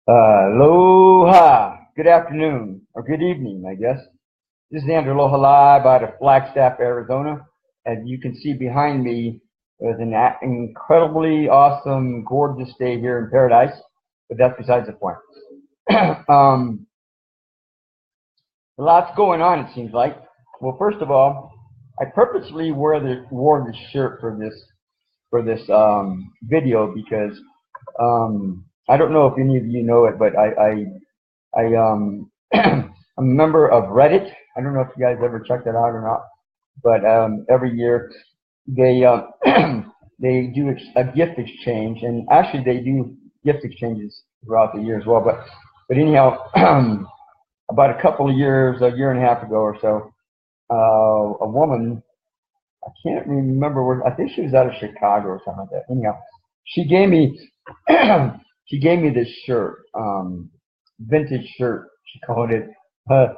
Aloha. Good afternoon, or good evening, I guess. This is Andrew Aloha live out of Flagstaff, Arizona. As you can see behind me, there's an incredibly awesome, gorgeous day here in paradise, but that's besides the point. A lot's going on, it seems like. Well, first of all, I purposely wore this shirt for this video because I don't know if any of you know it, but I'm a member of Reddit. I don't know if you guys ever checked that out or not, but every year they they do a gift exchange, and actually they do gift exchanges throughout the year as well. But anyhow, about a couple of years, a year and a half ago or so, a woman, I can't remember where, I think she was out of Chicago or something like that. Anyhow, she gave me she gave me this shirt, vintage shirt. She called it. I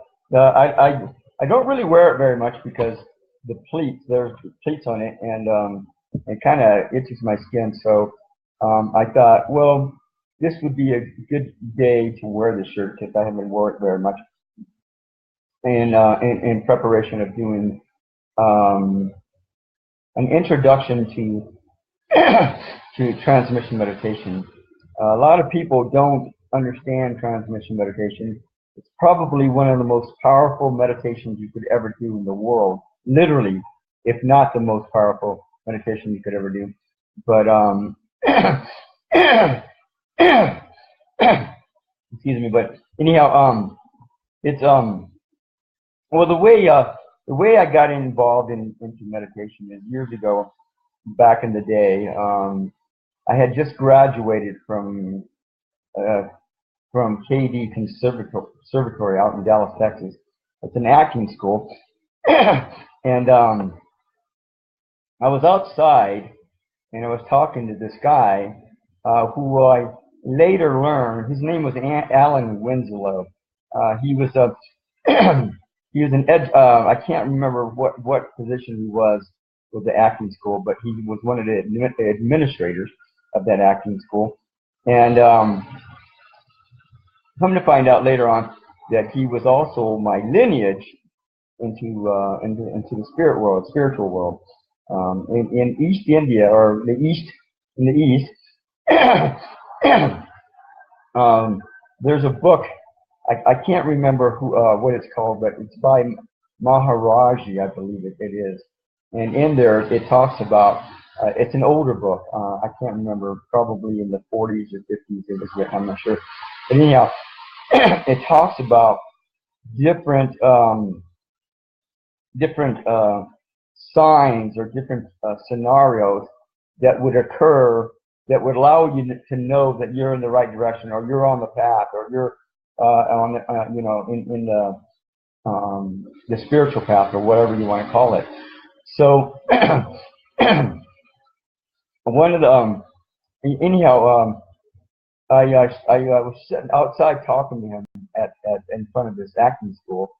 don't really wear it very much because there's pleats on it, and it kind of itches my skin. So I thought, well, this would be a good day to wear this shirt because I haven't worn it very much. And in preparation of doing an introduction to to transmission meditation. A lot of people don't understand transmission meditation. It's probably one of the most powerful meditations you could ever do in the world. Literally, if not the most powerful meditation you could ever do. But excuse me. But anyhow, it's well, the way I got involved into meditation is years ago, back in the day. I had just graduated from KD Conservatory out in Dallas, Texas. It's an acting school, and I was outside, and I was talking to this guy who I later learned his name was Alan Winslow. He was a he was I can't remember what position he was with the acting school, but he was one of the administrators of that acting school. And come to find out later on that he was also my lineage into the spiritual world. In East India, or in the East, there's a book. I can't remember what it's called, but it's by Maharaji, I believe it is. And in there, it talks about, it's an older book. I can't remember, probably in the 40s or 50s it was written, I'm not sure. But anyhow, it talks about different signs or different scenarios that would occur that would allow you to know that you're in the right direction, or you're on the path, or you're on in the spiritual path, or whatever you want to call it. So one of the anyhow, I was sitting outside talking to him in front of this acting school,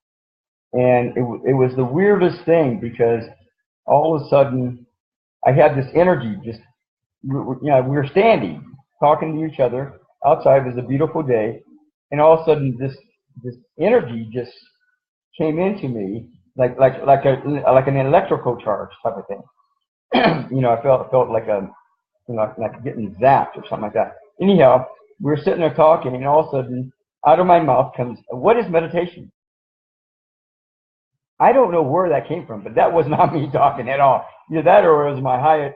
and it was the weirdest thing, because all of a sudden I had this energy. Just we were standing talking to each other outside. It was a beautiful day, and all of a sudden this energy just came into me like an electrical charge type of thing. I felt like like getting zapped or something like that. Anyhow, we were sitting there talking, and all of a sudden, out of my mouth comes, "What is meditation?" I don't know where that came from, but that was not me talking at all. Either that, or it was my higher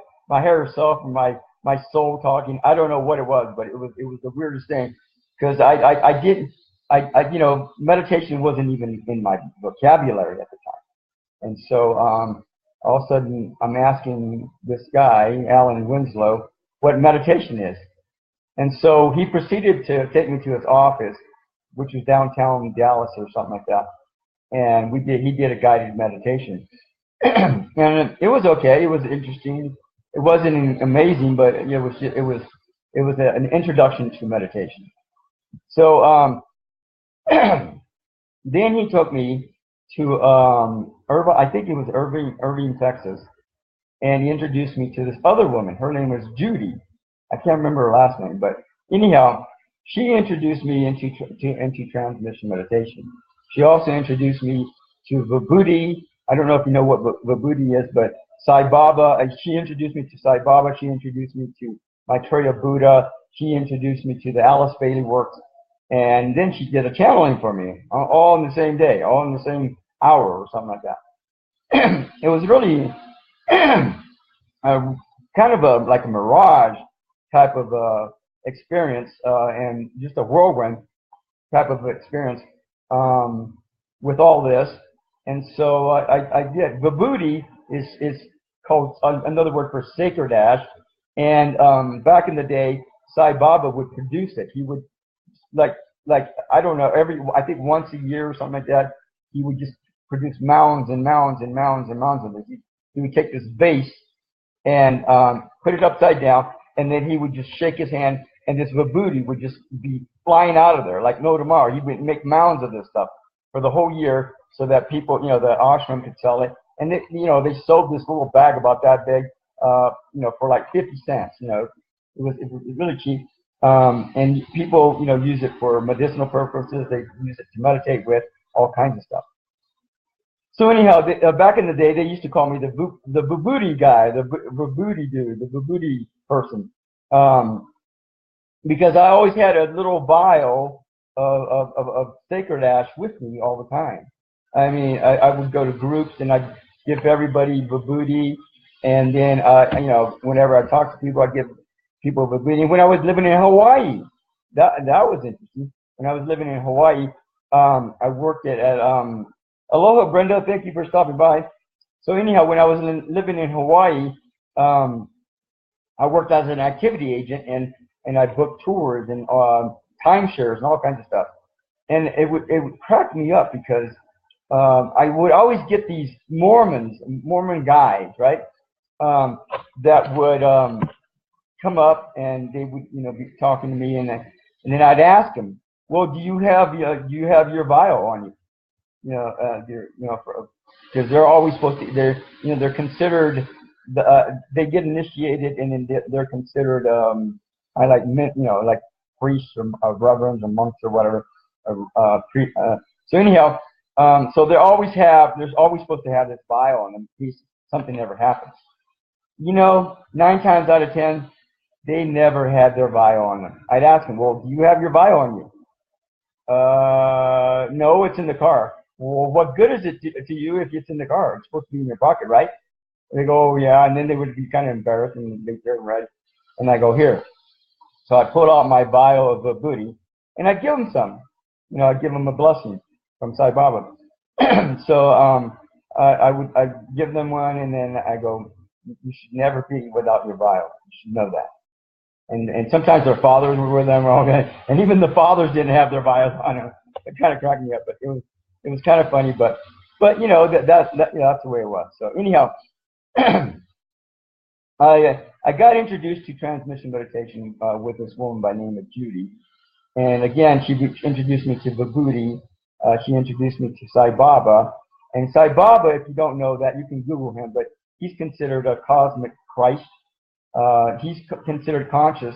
self, and my soul talking. I don't know what it was, but it was the weirdest thing, because I didn't meditation wasn't even in my vocabulary at the time. And so all of a sudden I'm asking this guy, Alan Winslow, what meditation is. And so he proceeded to take me to his office, which was downtown Dallas or something like that. And he did a guided meditation. And it was okay. It was interesting. It wasn't amazing, but it was an introduction to meditation. So then he took me to I think it was Irving, Texas, and he introduced me to this other woman. Her name was Judy. I can't remember her last name, but anyhow, she introduced me into transmission meditation. She also introduced me to Vibhuti. I don't know if you know what Vibhuti is, but Sai Baba. She introduced me to Sai Baba. She introduced me to Maitreya Buddha. She introduced me to the Alice Bailey works, and then she did a channeling for me, all in the same day, all in the same hour or something like that. It was really kind of like a mirage type of experience, and just a whirlwind type of experience with all this. And so I did. Vibhuti is called another word for sacred ash. And back in the day, Sai Baba would produce it. He would like I don't know, I think once a year or something like that, he would just produce mounds and mounds and mounds and mounds of it. He would take this vase and put it upside down, and then he would just shake his hand, and this vibhuti would just be flying out of there like no tomorrow. He would make mounds of this stuff for the whole year so that people, the ashram could sell it. And they sold this little bag about that big, for like 50 cents. It was really cheap. And people, use it for medicinal purposes. They use it to meditate with, all kinds of stuff. So anyhow, back in the day, they used to call me the vibhuti guy, the vibhuti dude, the vibhuti person, because I always had a little vial of sacred ash with me all the time. I mean, I would go to groups and I'd give everybody vibhuti, and then whenever I talked to people, I'd give people vibhuti. When I was living in Hawaii, that was interesting. When I was living in Hawaii, I worked at Aloha, Brenda. Thank you for stopping by. So anyhow, when I was living in Hawaii, I worked as an activity agent, and I booked tours and timeshares and all kinds of stuff. And it would crack me up because I would always get these Mormon guys, right? That would come up and they would, be talking to me, and then I'd ask them, well, do you have your vial on you? Because they're always supposed to. They're considered. They get initiated, and then they're considered. Like priests or reverends or monks or whatever. So anyhow, so there's always supposed to have this vial on them in case something ever happens. 9 times out of 10, they never had their vial on them. I'd ask them, well, do you have your vial on you? No, it's in the car. Well, what good is it to you if it's in the car? It's supposed to be in your pocket, right? And they go, oh, yeah, and then they would be kind of embarrassed and they turn red. And I go, here. So I pull out my vial of vibhuti, and I give them some. I give them a blessing from Sai Baba. So I give them one, and then I go, you should never be without your vial. You should know that. And sometimes their fathers were with them, and even the fathers didn't have their vials on them. It kind of cracked me up, but it was kind of funny. But that's the way it was. So anyhow, I got introduced to transmission meditation with this woman by the name of Judy. And again, she introduced me to Vibhuti. She introduced me to Sai Baba. And Sai Baba, if you don't know that, you can Google him, but he's considered a cosmic Christ. He's considered conscious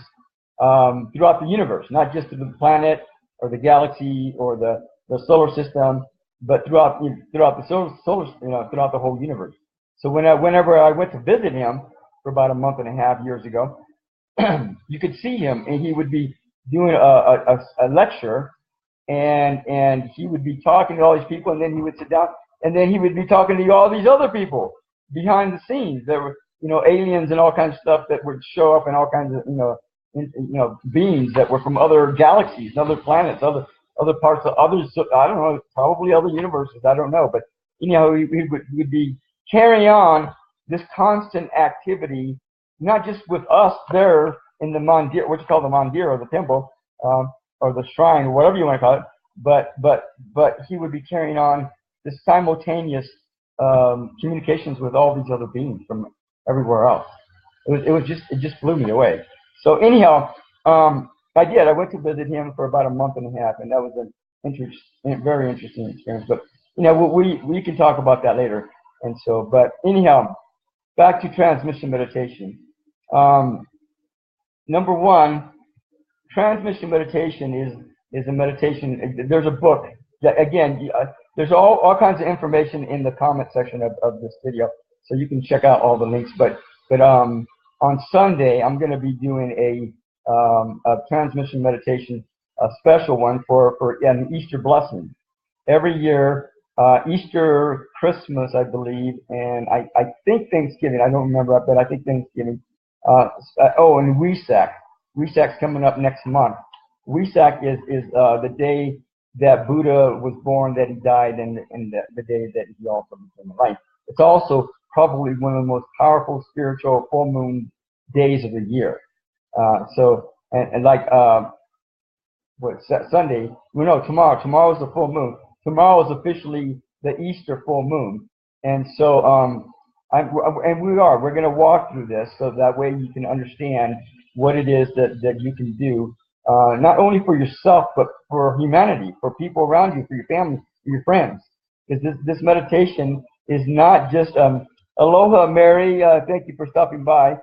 throughout the universe, not just the planet or the galaxy or the solar system, but throughout the solar throughout the whole universe. So whenever I went to visit him for about a month and a half years ago, you could see him, and he would be doing a lecture, and he would be talking to all these people, and then he would sit down, and then he would be talking to all these other people behind the scenes. There were aliens and all kinds of stuff that would show up, and all kinds of beings that were from other galaxies, other planets, other parts of others. I don't know, probably other universes. I don't know, but he would be carrying on this constant activity, not just with us there in the mandir, what you call the mandir or the temple, or the shrine, or whatever you want to call it, but he would be carrying on this simultaneous communications with all these other beings from everywhere else. It just blew me away. So anyhow, I went to visit him for about a month and a half, and that was a very interesting experience. But we can talk about that later. And so, but anyhow, back to transmission meditation. Number one, transmission meditation is a meditation. There's a book that, again, there's all kinds of information in the comment section of this video, so you can check out all the links. But on Sunday, I'm going to be doing a transmission meditation, a special one for an Easter blessing. Every year, Easter, Christmas, I believe, and I think Thanksgiving. I don't remember, but I think Thanksgiving. And Wesak. Wesak's coming up next month. Wesak is the day that Buddha was born, that he died, and the day that he also became alive. It's also probably one of the most powerful spiritual full moon days of the year. Sunday? Well, no, tomorrow. Tomorrow's the full moon. Tomorrow is officially the Easter full moon, and so we're going to walk through this so that way you can understand what it is that you can do, not only for yourself but for humanity, for people around you, for your family, for your friends. Because this meditation is not just aloha, Mary. Thank you for stopping by.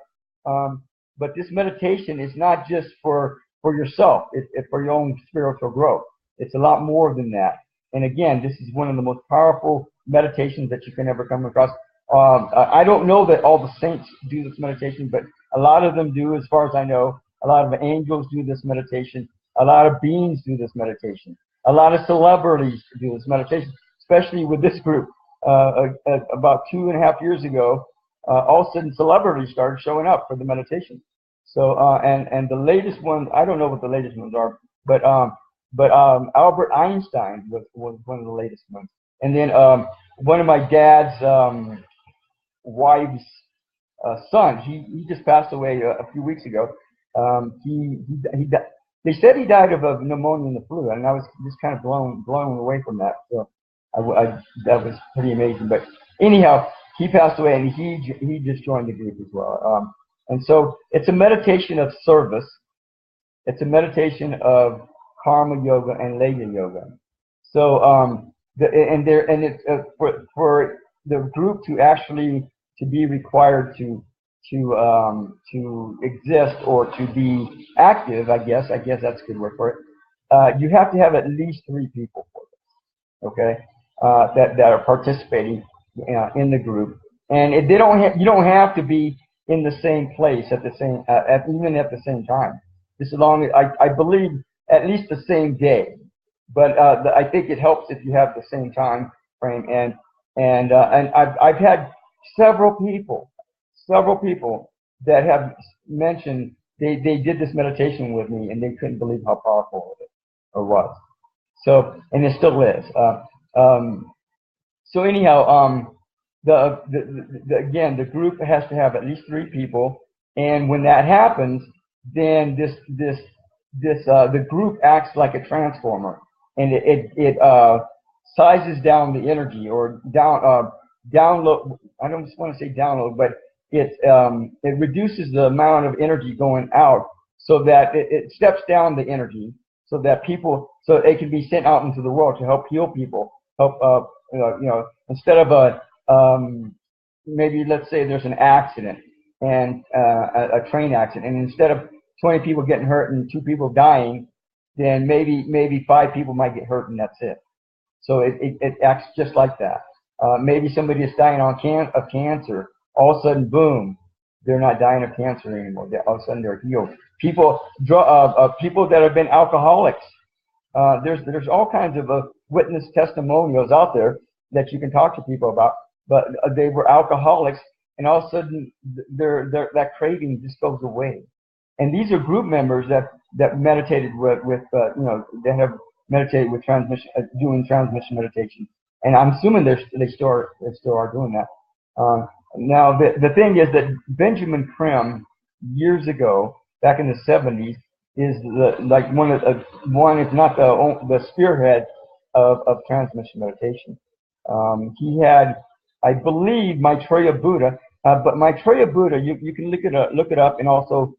But this meditation is not just for yourself. It's for your own spiritual growth. It's a lot more than that. And again, this is one of the most powerful meditations that you can ever come across. I don't know that all the saints do this meditation, but a lot of them do, as far as I know. A lot of angels do this meditation. A lot of beings do this meditation. A lot of celebrities do this meditation, especially with this group. About 2.5 years ago, all of a sudden celebrities started showing up for the meditation. So, and the latest one, I don't know what the latest ones are, but Albert Einstein was one of the latest ones. And then one of my dad's wife's son, he just passed away a few weeks ago. They said he died of pneumonia and the flu, and I was just kind of blown away from that. So that was pretty amazing. But anyhow, he passed away, and he just joined the group as well. And so it's a meditation of service. It's a meditation of karma yoga and lega yoga. So it's for the group to actually to be required to exist or to be active, I guess that's a good word for it. You have to have at least 3 people for this, okay? That are participating in the group, and you don't have to be in the same place at the same time. Just as long as I believe at least the same day, but I think it helps if you have the same time frame. And I've had several people that have mentioned they did this meditation with me and they couldn't believe how powerful it was. So, and it still is. So anyhow, again, the group has to have at least 3 people, and when that happens, then the group acts like a transformer, and it sizes down the energy, or download. I don't just want to say download, but it reduces the amount of energy going out, so that it steps down the energy, so that it can be sent out into the world to help heal people, help instead of maybe let's say there's an accident, and a train accident, and instead of 20 people getting hurt and 2 people dying, then maybe 5 people might get hurt and that's it. So it acts just like that. Maybe somebody is dying of cancer. All of a sudden, boom, they're not dying of cancer anymore. All of a sudden, they're healed. People that have been alcoholics. There's all kinds of witness testimonials out there that you can talk to people about. But they were alcoholics, and all of a sudden, that craving just goes away. And these are group members that meditated that have meditated with transmission, doing transmission meditation. And I'm assuming they still are doing that. Now the thing is that Benjamin Krim, years ago, back in the 70s, is one if not the spearhead of transmission meditation. He had, I believe, Maitreya Buddha, but Maitreya Buddha, you can look it up, and also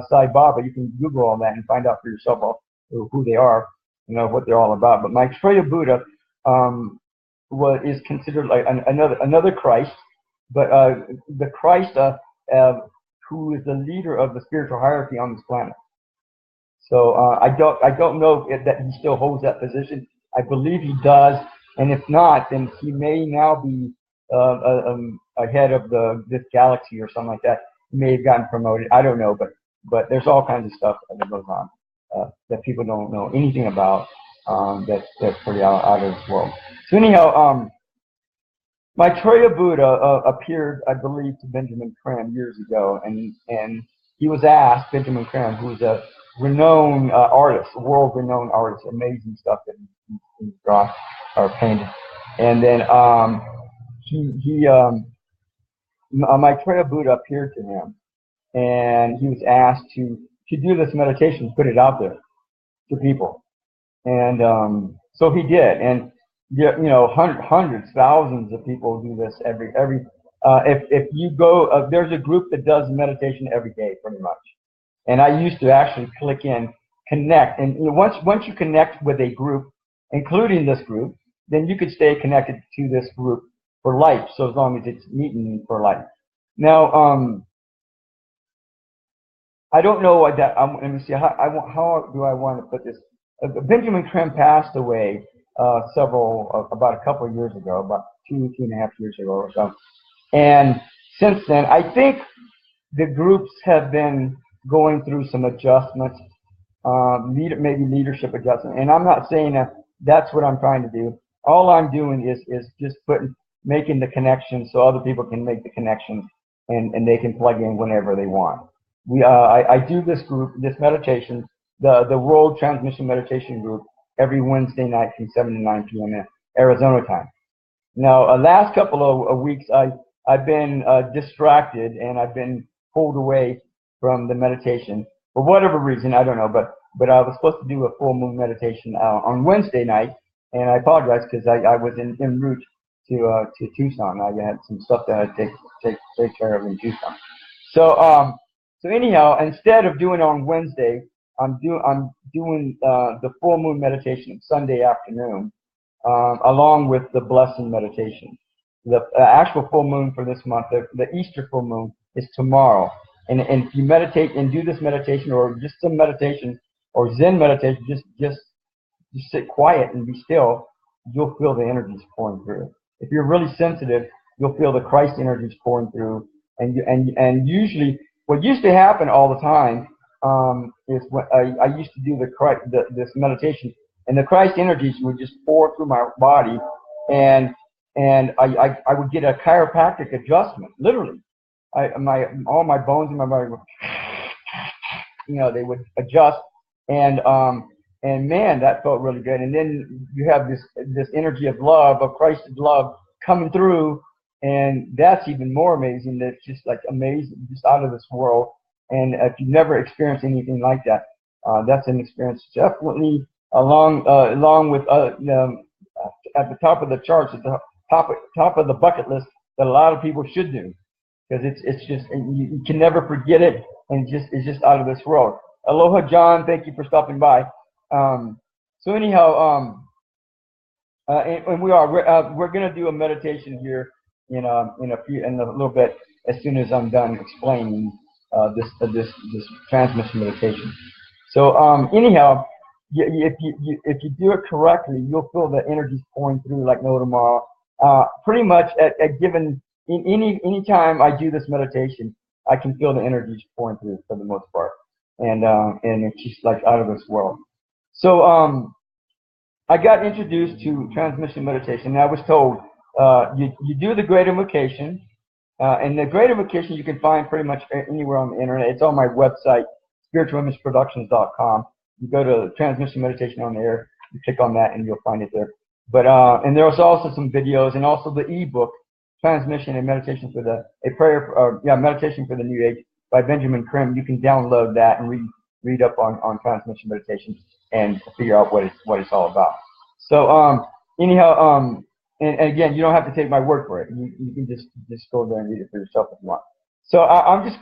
Sai Baba. You can Google all that and find out for yourself who they are, what they're all about. But Maitreya Buddha is considered like another Christ, but the Christ who is the leader of the spiritual hierarchy on this planet. So I don't know if that he still holds that position. I believe he does, and if not, then he may now be a head of this galaxy or something like that. He may have gotten promoted. I don't know, but there's all kinds of stuff that goes on that people don't know anything about. That's pretty out of this world. So anyhow, Maitreya Buddha appeared, I believe, to Benjamin Creme years ago, and he was asked, Benjamin Creme, who's a renowned artist, world-renowned artist, amazing stuff that he draws or painted, and then Maitreya Buddha appeared to him, and he was asked to do this meditation, put it out there to people, and so he did, and hundreds, thousands of people do this every. If you go, there's a group that does meditation every day, pretty much. And I used to actually click in, connect, and once you connect with a group, including this group, then you could stay connected to this group for life. So as long as it's meeting for life. Now, I don't know what that. Let me see. How do I want to put this? Benjamin Creme passed away about a couple of years ago, about 2.5 years ago or so. And since then, I think the groups have been going through some adjustments, maybe leadership adjustment. And I'm not saying that that's what I'm trying to do. All I'm doing is just making the connections so other people can make the connections and they can plug in whenever they want. I do this group, this meditation, the World Transmission Meditation Group, every Wednesday night from 7 to 9 p.m. Arizona time. Now, last couple of weeks, I've been distracted and I've been pulled away from the meditation for whatever reason. I don't know, but I was supposed to do a full moon meditation on Wednesday night, and I apologize because I was en route to Tucson. I had some stuff that I had to take care of in Tucson. So anyhow, instead of doing it on Wednesday, I'm doing the full moon meditation Sunday afternoon, along with the blessing meditation. The actual full moon for this month, the Easter full moon, is tomorrow. And if you meditate and do this meditation, or just some meditation or Zen meditation, just sit quiet and be still, you'll feel the energies pouring through. If you're really sensitive, you'll feel the Christ energies pouring through. And usually, what used to happen all the time is when I used to do this meditation, and the Christ energies would just pour through my body, and I would get a chiropractic adjustment, literally. All my bones in my body would, they would adjust, and man, that felt really good. And then you have this energy of love, of Christ's love coming through, and that's even more amazing. That's just like amazing, just out of this world. And if you've never experienced anything like that, that's an experience definitely along with at the top of the charts, at the top of the bucket list that a lot of people should do, because it's just, you can never forget it, and it's just out of this world. Aloha, John. Thank you for stopping by. So anyhow, and we're gonna do a meditation here in a little bit, as soon as I'm done explaining this transmission meditation. So anyhow, if you do it correctly, you'll feel the energies pouring through like no tomorrow. Pretty much at given any time I do this meditation, I can feel the energies pouring through for the most part, and it's just like out of this world. So I got introduced to transmission meditation, and I was told you do the great invocation, and the great invocation you can find pretty much anywhere on the internet. It's on my website, spiritualimageproductions.com. You go to transmission meditation on there, you click on that, and you'll find it there. But and there's also some videos, and also the ebook, Transmission and Meditation for Meditation for the New Age by Benjamin Creme. You can download that and read up on transmission meditation and figure out what it's all about. So anyhow, and again, you don't have to take my word for it. You can just go there and read it for yourself if you want. So I'm just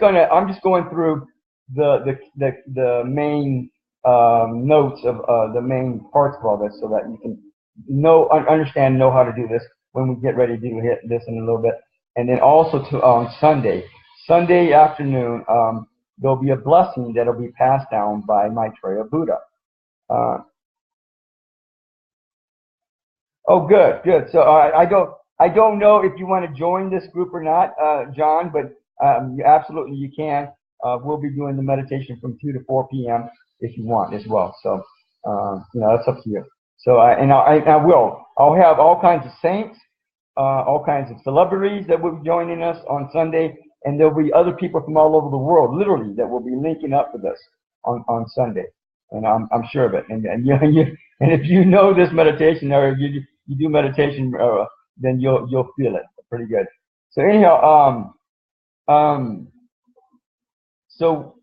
going through the main notes of the main parts of all this, so that you can understand, know how to do this when we get ready to hit this in a little bit. And then also on Sunday afternoon, there'll be a blessing that'll be passed down by Maitreya Buddha. Oh, good, good. So I don't know if you want to join this group or not, John, but absolutely you can. We'll be doing the meditation from 2 to 4 p.m. if you want as well. So that's up to you. So I'll have all kinds of saints, all kinds of celebrities that will be joining us on Sunday, and there'll be other people from all over the world, literally, that will be linking up with us on Sunday. And I'm sure of it. And if you know this meditation, or you do meditation, then you'll feel it pretty good. So anyhow, so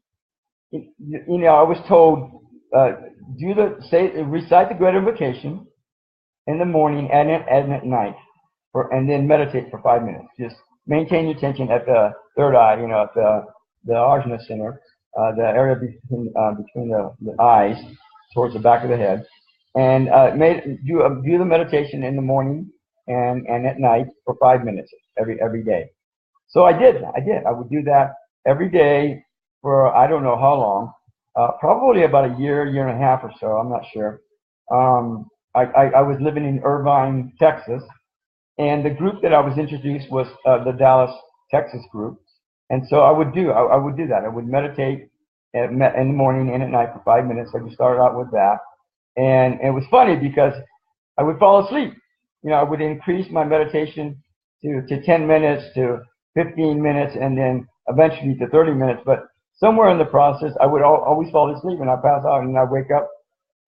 I was told recite the Great Invocation in the morning and at night, and then meditate for 5 minutes. Just maintain your attention at the third eye, at the Ajna center, the area between the eyes, towards the back of the head, and do the meditation in the morning and at night for 5 minutes every day. So I did. I would do that every day for I don't know how long, probably about a year and a half or so. I'm not sure. I was living in Irvine, Texas, and the group that I was introduced was the Dallas, Texas group. And so I would do that. I would meditate in the morning and at night for 5 minutes. I just started out with that, and it was funny because I would fall asleep. I would increase my meditation to 10 minutes, to 15 minutes, and then eventually to 30 minutes. But somewhere in the process, I would always fall asleep, and I pass out, and I wake up.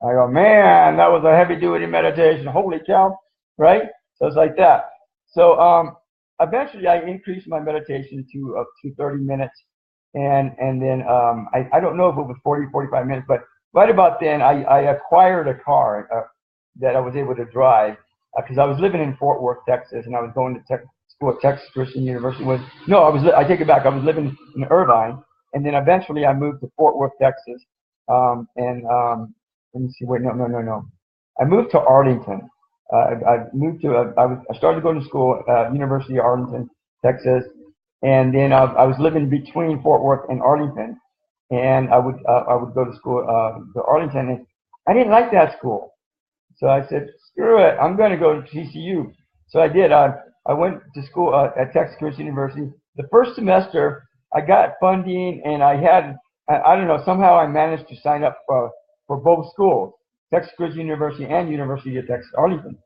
I go, man, that was a heavy-duty meditation. Holy cow, right? So it's like that. So eventually, I increased my meditation to 30 minutes, and then I don't know if it was 40, 45 minutes, but right about then, I acquired a car that I was able to drive because I was living in Fort Worth, Texas, and I was going to school at Texas Christian University. I take it back. I was living in Irvine, and then eventually I moved to Fort Worth, Texas, let me see. Wait, no. I moved to Arlington. I started going to school at University of Arlington, Texas, and then I was living between Fort Worth and Arlington, and I would go to school to Arlington, and I didn't like that school, so I said, screw it, I'm going to go to TCU. So I did. I went to school at Texas Christian University. The first semester, I got funding, and I don't know, somehow I managed to sign up for both schools, Texas Christian University and University of Texas Arlington.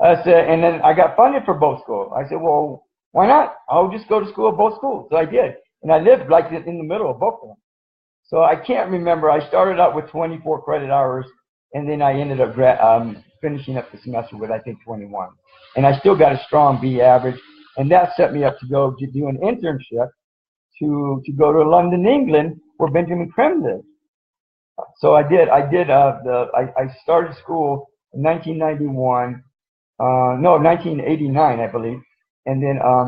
I said, and then I got funded for both schools. I said, well, why not? I'll just go to school at both schools. So I did, and I lived like in the middle of both of them. So I can't remember. I started out with 24 credit hours, and then I ended up finishing up the semester with, I think, 21. And I still got a strong B average, and that set me up to go to do an internship to go to London, England, where Benjamin Creme lived. So I did. I started school in 1991. 1989, I believe. And then I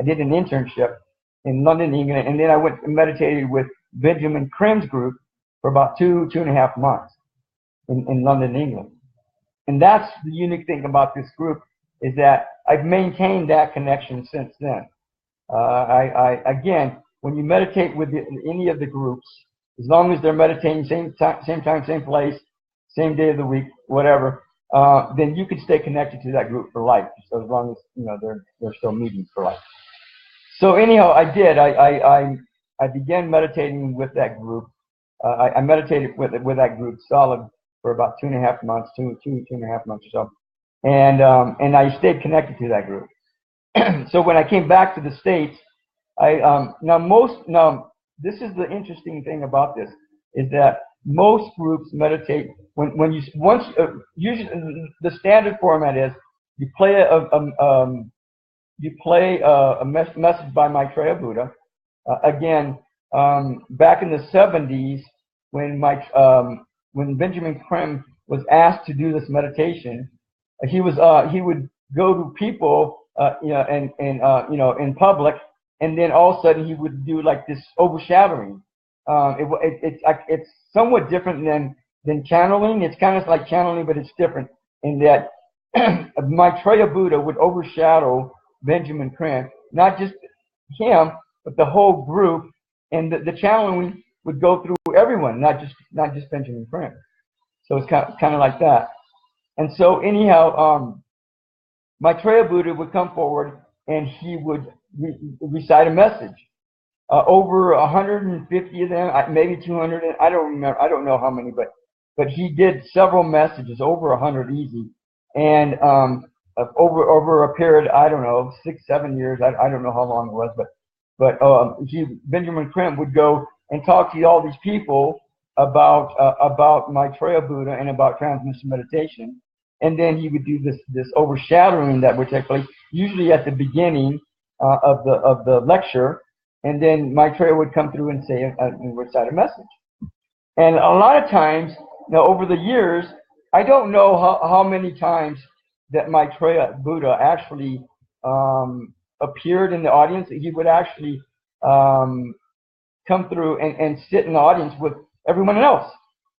did an internship in London, England, and then I went and meditated with Benjamin Creme's group for about two and a half months in London, England. And that's the unique thing about this group, is that I've maintained that connection since then. Again, when you meditate with any of the groups, as long as they're meditating same time, same place, same day of the week, whatever, then you can stay connected to that group for life. So as long as they're still meeting for life. So anyhow, I did. I began meditating with that group. I meditated with that group solid for about 2.5 months, two and a half months or so, and I stayed connected to that group. So when I came back to the States, this is the interesting thing about this, is that most groups meditate usually the standard format is you play a message by Maitreya Buddha. Back in the 70s, when Benjamin Creme was asked to do this meditation, he would go to people in public, and then all of a sudden he would do like this overshadowing. It's somewhat different than channeling. It's kind of like channeling, but it's different in that Maitreya Buddha would overshadow Benjamin Creme, not just him, but the whole group, and the channeling would go through everyone, not just Benjamin Crane. So it's kind of like that. And so anyhow, Maitreya Buddha would come forward and he would recite a message. Over 150 of them, maybe 200. I don't remember. I don't know how many, but he did several messages, over 100 easy, and over a period, I don't know, 6-7 years. I don't know how long it was, but Benjamin Crane would go and talk to all these people about Maitreya Buddha and about transmission meditation, and then he would do this overshadowing that would take place usually at the beginning of the lecture, and then Maitreya would come through and say and recite a message. And a lot of times, over the years, I don't know how many times that Maitreya Buddha actually appeared in the audience. He would actually come through and sit in the audience with everyone else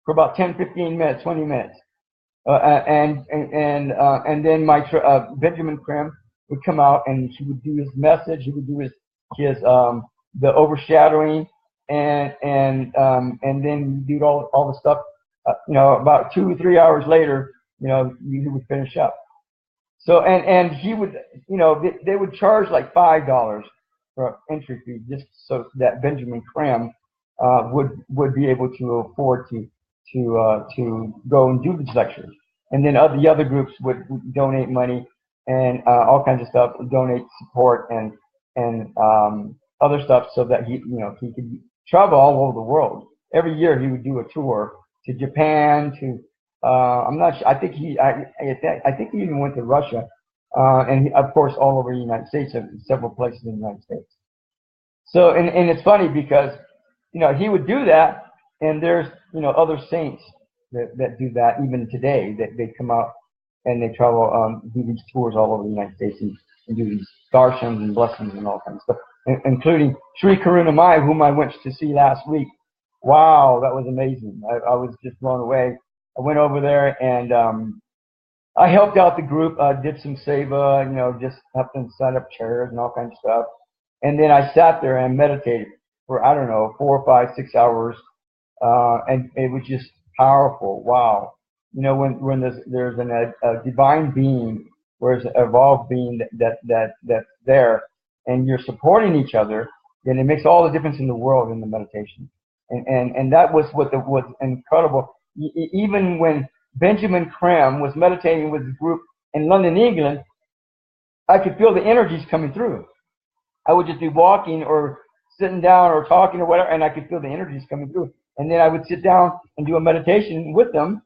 for about 10, 15 minutes, 20 minutes. And then Benjamin Crane would come out and he would do his message. He would do his the overshadowing, and then do all the stuff. About 2 or 3 hours later, he would finish up. So and he would, they would charge like $5 for entry fee, just so that Benjamin Crane would be able to afford to go and do these lectures. And then the other groups would donate money and all kinds of stuff, donate support and other stuff, so that he could travel all over the world. Every year he would do a tour to Japan, to I'm not sure. I think he even went to Russia, and of course all over the United States, several places in the United States. So and it's funny because he would do that, and there's other saints that do that even today. That they come out and they travel, do these tours all over the United States and do these darshans and blessings and all kinds of stuff, including Sri Karunamai, whom I went to see last week. Wow, that was amazing. I was just blown away. I went over there and I helped out the group, did some seva, just helped them set up chairs and all kinds of stuff. And then I sat there and meditated for, 4, 5, 6 hours. And it was just powerful. Wow. When there's a divine being, whereas an evolved being that's there, and you're supporting each other, then it makes all the difference in the world in the meditation. And that was what was incredible. Even when Benjamin Crane was meditating with the group in London, England, I could feel the energies coming through. I would just be walking or sitting down or talking or whatever, and I could feel the energies coming through. And then I would sit down and do a meditation with them,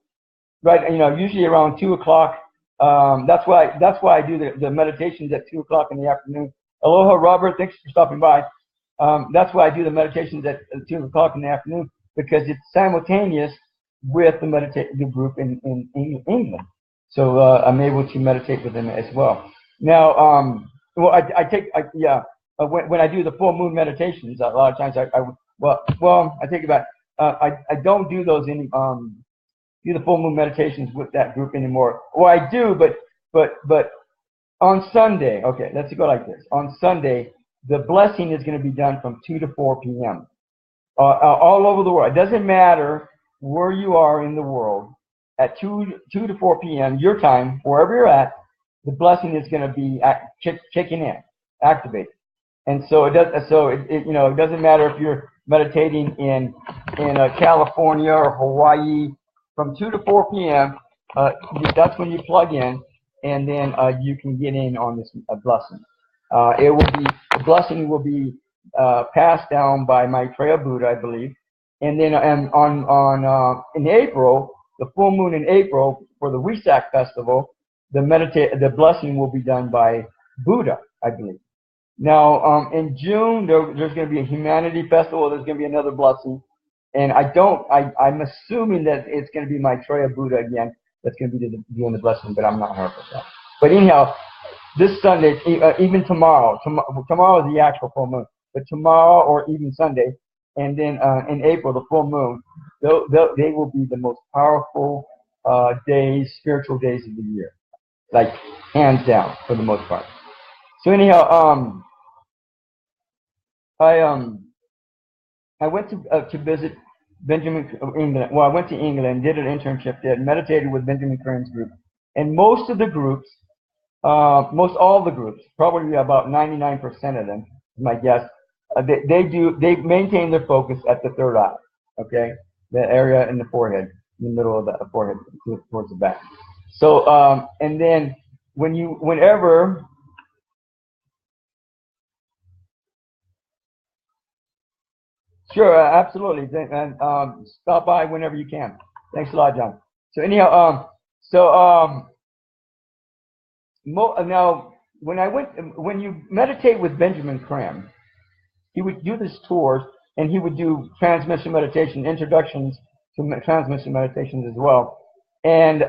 right? Usually around 2 o'clock. That's why I do the meditations at 2 o'clock in the afternoon. Aloha, Robert. Thanks for stopping by. That's why I do the meditations at 2 o'clock in the afternoon, because it's simultaneous with the group in England. So I'm able to meditate with them as well. Now, when I do the full moon meditations, a lot of times I take it back. I don't do those do the full moon meditations with that group anymore. Well, I do, but on Sunday, okay, let's go like this. On Sunday, the blessing is going to be done from 2 to 4 p.m. All over the world. It doesn't matter where you are in the world. At 2 to 4 p.m. your time, wherever you're at, the blessing is going to be kicking in, activated. And so it doesn't matter if you're meditating in California or Hawaii. From 2 to 4 p.m. That's when you plug in, and then you can get in on this blessing. The blessing will be passed down by Maitreya Buddha, I believe, and then in April, the full moon in April for the Wesak festival, the blessing will be done by Buddha, I believe. Now in June there's going to be a humanity festival. There's going to be another blessing, and I'm assuming that it's going to be Maitreya Buddha again that's going to be doing the blessing, but I'm not 100%. But anyhow, this Sunday, even tomorrow is the actual full moon, but tomorrow or even Sunday, and then in April, the full moon, they will be the most powerful spiritual days of the year, like hands down for the most part. So anyhow, I went to visit England. Well, I went to England, did an internship there, meditated with Benjamin Crane's group, and most of the groups, most all the groups, probably about 99% of them, my guess, they maintain their focus at the third eye, okay, the area in the forehead, in the middle of the forehead, towards the back. So, and then whenever. Sure, absolutely. And stop by whenever you can. Thanks a lot, John. So anyhow, now when you meditate with Benjamin Crane, he would do these tours, and he would do transmission meditation, introductions to transmission meditations as well. And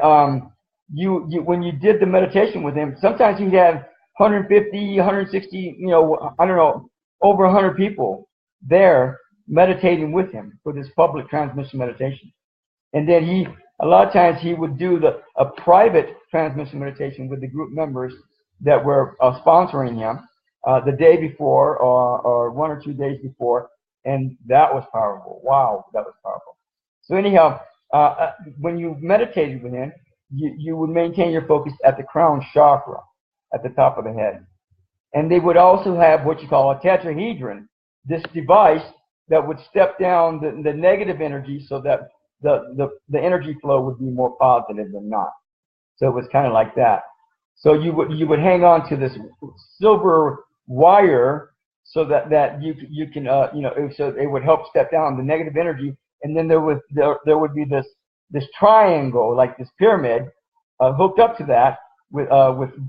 when you did the meditation with him, sometimes he'd have 150, 160, I don't know, over 100 people there meditating with him for this public transmission meditation. And then a lot of times he would do a private transmission meditation with the group members that were sponsoring him the day before or 1 or 2 days before, and that was powerful. Wow, that was powerful. So anyhow, when you meditated with him, you would maintain your focus at the crown chakra at the top of the head. And they would also have what you call a tetrahedron, this device that would step down the negative energy so that the energy flow would be more positive than not. So it was kind of like that. So you would hang on to this silver wire so that you can so it would help step down the negative energy, and then there would be this triangle, like this pyramid, hooked up to that with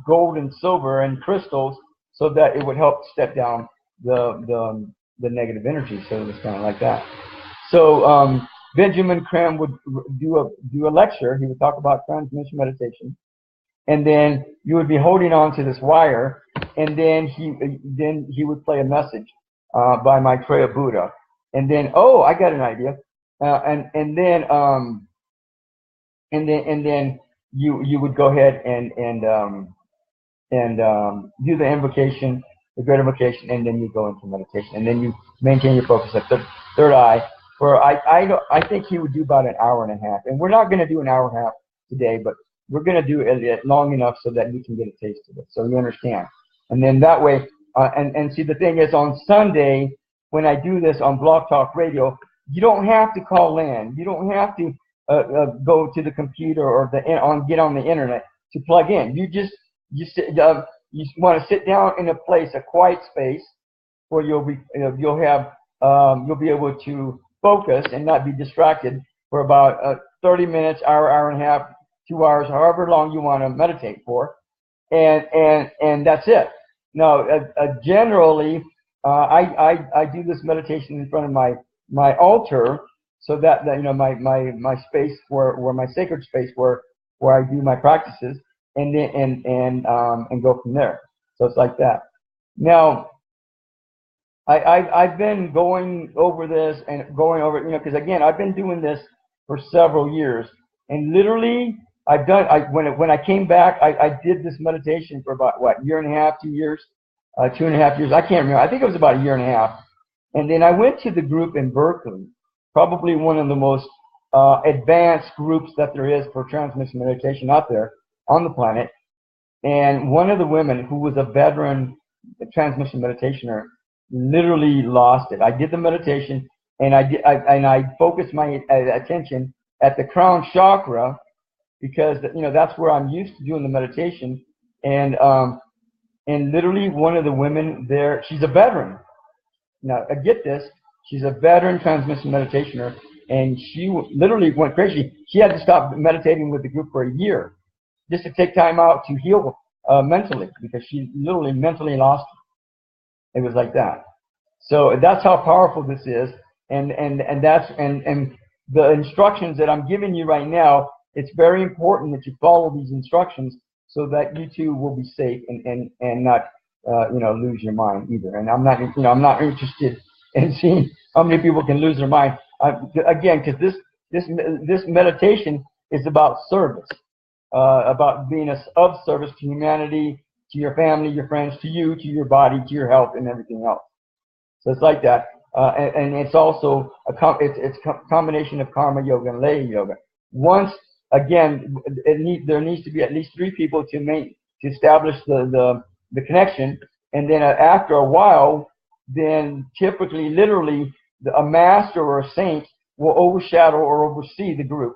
gold and silver and crystals, so that it would help step down the negative energy. So it was kind of like that. So Benjamin Crane would do a lecture. He would talk about transmission meditation, and then you would be holding on to this wire, and then he would play a message by Maitreya Buddha, and then I got an idea, and then you would go ahead and do the invocation, the great invocation, and then you go into meditation, and then you maintain your focus at the third eye. I think he would do about an hour and a half, and we're not going to do an hour and a half today, but we're going to do it long enough so that you can get a taste of it, so you understand. And then that way, and see, the thing is, on Sunday when I do this on Blog Talk Radio, you don't have to call in, you don't have to go to the computer or get on the internet to plug in. You want to sit down in a place, a quiet space, where you'll be able to focus and not be distracted for about 30 minutes, hour and a half, 2 hours, however long you want to meditate for, and that's it. Now, generally, I do this meditation in front of my altar, so that my space where my sacred space where I do my practices, and then and go from there. So it's like that. Now, I've been going over this and going over, because again, I've been doing this for several years, and literally when I came back, I did this meditation for about year and a half, 2 years, 2.5 years. I can't remember. I think it was about a year and a half. And then I went to the group in Berkeley, probably one of the most advanced groups that there is for transmission meditation out there on the planet. And one of the women, who was a veteran transmission meditationer, literally lost it. I did the meditation, and I focused my attention at the crown chakra, because that's where I'm used to doing the meditation. And literally, one of the women there, she's a veteran. Now, get this, she's a veteran transmission meditationer, and she literally went crazy. She had to stop meditating with the group for a year, just to take time out to heal mentally, because she literally mentally lost it. It was like that. So that's how powerful this is, and the instructions that I'm giving you right now, it's very important that you follow these instructions, so that you too will be safe and not lose your mind either. And I'm not interested in seeing how many people can lose their mind. Again, because this meditation is about service, about being of service to humanity, to your family, your friends, to you, to your body, to your health, and everything else. So it's like that. and it's also it's a combination of karma yoga and lay yoga. Once again, there needs to be at least 3 people to establish the connection, and then after a while, then typically, literally, a master or a saint will overshadow or oversee the group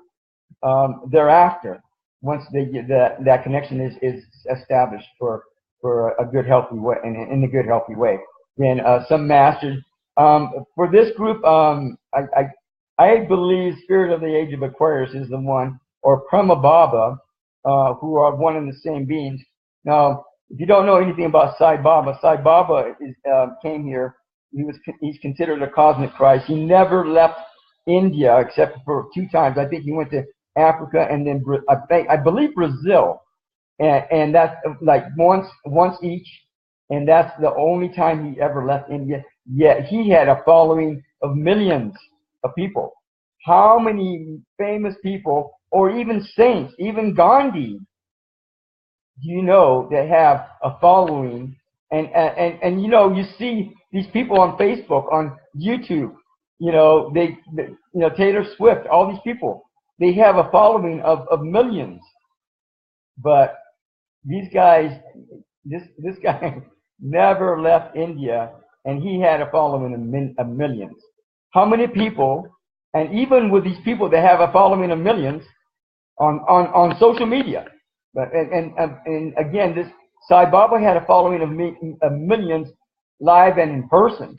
thereafter. Once they get that connection is established for a good healthy way, in a good healthy way, then some masters for this group, I believe Spirit of the Age of Aquarius is the one, or Brahma Baba, who are one and the same beings. Now, if you don't know anything about Sai Baba came here. He's considered a cosmic Christ. He never left India except for 2 times. I think he went to Africa and then I believe Brazil, and that's like once each, and that's the only time he ever left India. Yet he had a following of millions of people. How many famous people, or even saints, even Gandhi, do you know that have a following? And you know, you see these people on Facebook, on YouTube, you know, Taylor Swift, all these people, they have a following of millions. But these guys, this guy never left India, and he had a following of millions. How many people, and even with these people that have a following of millions on social media, but and again, this Sai Baba had a following of millions live and in person,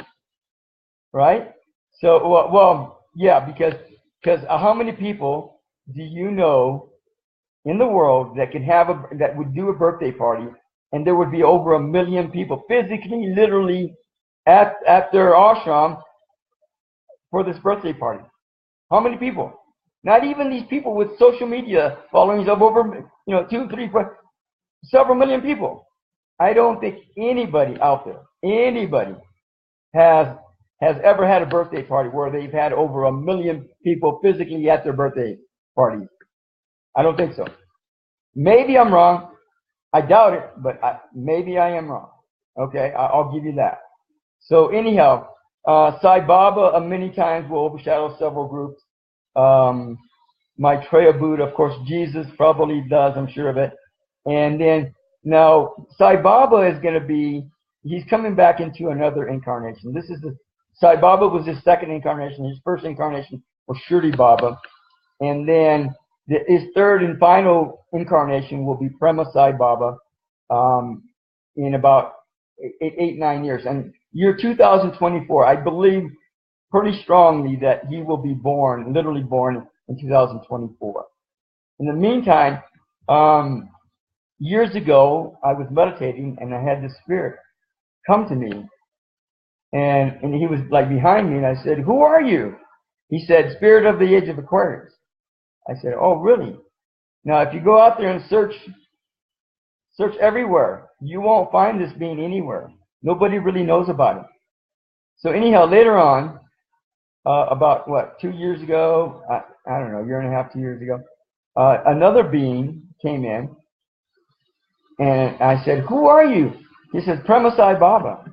right? So, well, yeah, because how many people do you know in the world that could that would do a birthday party, and there would be over 1 million people physically, literally, at their ashram for this birthday party? How many people? Not even these people with social media followings of over 2, 3, 4, several million people. I don't think anybody out there, has ever had a birthday party where they've had over 1 million people physically at their birthday party. I don't think so. Maybe I'm wrong. I doubt it, but maybe I am wrong. Okay, I'll give you that. So anyhow, Sai Baba many times will overshadow several groups. Maitreya Buddha, of course, Jesus probably does, I'm sure of it. And then now Sai Baba is going to be, he's coming back into another incarnation. Sai Baba was his second incarnation. His first incarnation was Shirdi Baba. And then his third and final incarnation will be Prema Sai Baba in about 8-9 years. And year 2024, I believe pretty strongly that he will be born, literally born in 2024. In the meantime, years ago, I was meditating and I had this spirit come to me. And he was like behind me, and I said, "Who are you?" He said, "Spirit of the Age of Aquarius." I said, "Oh, really?" Now, if you go out there and search everywhere, you won't find this being anywhere. Nobody really knows about it. So anyhow, later on, about 2 years ago, I don't know, 1.5 to 2 years ago, another being came in, and I said, "Who are you?" He says, "Prema Sai Baba."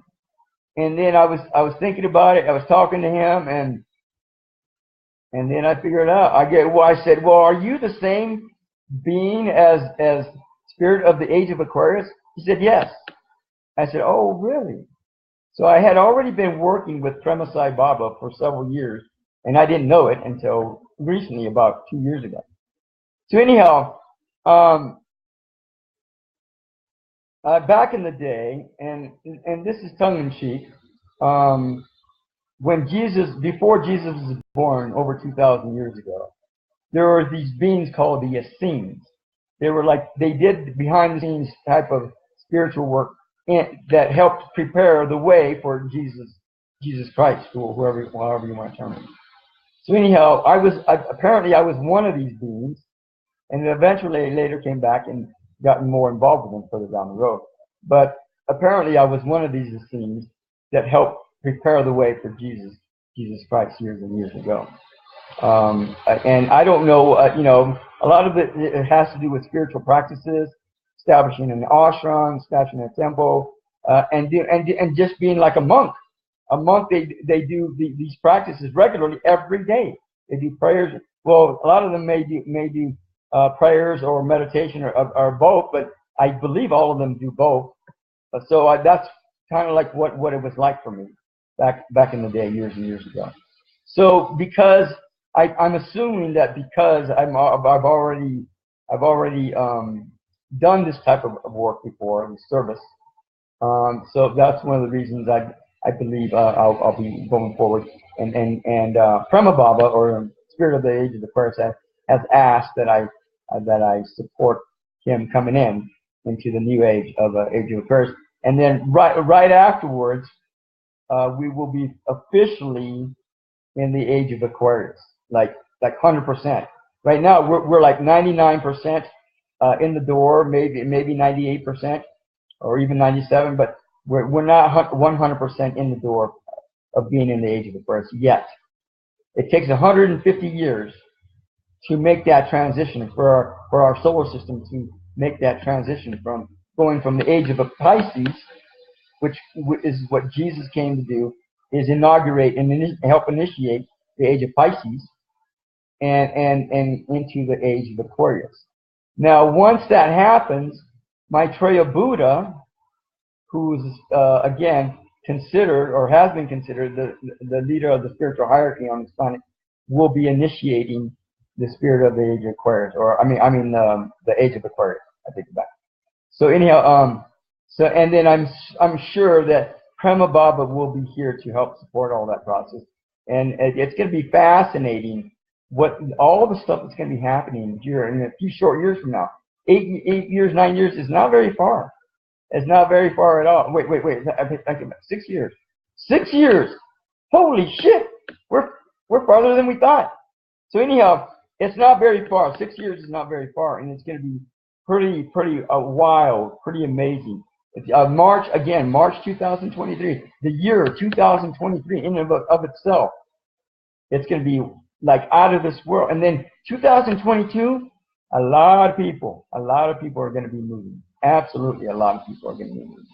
And then I was thinking about it. I was talking to him, and then I figured out. I said, "Well, are you the same being as Spirit of the Age of Aquarius?" He said, "Yes." I said, "Oh, really?" So I had already been working with Prema Sai Baba for several years, and I didn't know it until recently, about 2 years ago. So anyhow, back in the day, and this is tongue-in-cheek, before Jesus was born over 2,000 years ago, there were these beings called the Essenes. They did behind-the-scenes type of spiritual work that helped prepare the way for Jesus Christ, or however you want to term it. So anyhow, apparently I was one of these beings, and eventually later came back and gotten more involved with them further down the road. But apparently I was one of these Essenes that helped prepare the way for Jesus Christ years and years ago. And I don't know, a lot of it has to do with spiritual practices, establishing an ashram, establishing a temple, and just being like a monk. a month they do these practices regularly every day. They do prayers. Well, a lot of them may do prayers or meditation or both, but I believe all of them do both. So that's kind of like what it was like for me back in the day, years and years ago. So because I'm assuming that because I've already done this type of work before, the service. So that's one of the reasons I believe I'll be going forward. And Prema Baba, or Spirit of the Age of Aquarius, has asked that I support him coming into the new age of Aquarius. And then right afterwards, we will be officially in the age of Aquarius, like 100%. Right now, we're like 99% in the door, maybe 98%, or even 97%, but we're not 100% in the door of being in the age of Aquarius yet. It takes 150 years to make that transition for our solar system to make that transition from going from the age of Pisces, which is what Jesus came to do, is inaugurate and help initiate the age of Pisces, and into the age of Aquarius. Now, once that happens, Maitreya Buddha, who is again considered or has been considered the leader of the spiritual hierarchy on this planet, will be initiating the spirit of the age of Aquarius, or I mean the age of Aquarius. I take it back. So anyhow, and then I'm sure that Prema Baba will be here to help support all that process, and it's going to be fascinating what all the stuff that's going to be happening here in a few short years from now. 8 years, 9 years is not very far. It's not very far at all. Wait. I think about 6 years. 6 years. Holy shit. We're farther than we thought. So anyhow, it's not very far. 6 years is not very far, and it's going to be pretty wild, pretty amazing. It's March 2023, the year 2023 in and of itself. It's going to be like out of this world. And then 2022, a lot of people are going to be moving. Absolutely, a lot of people are going to be moving.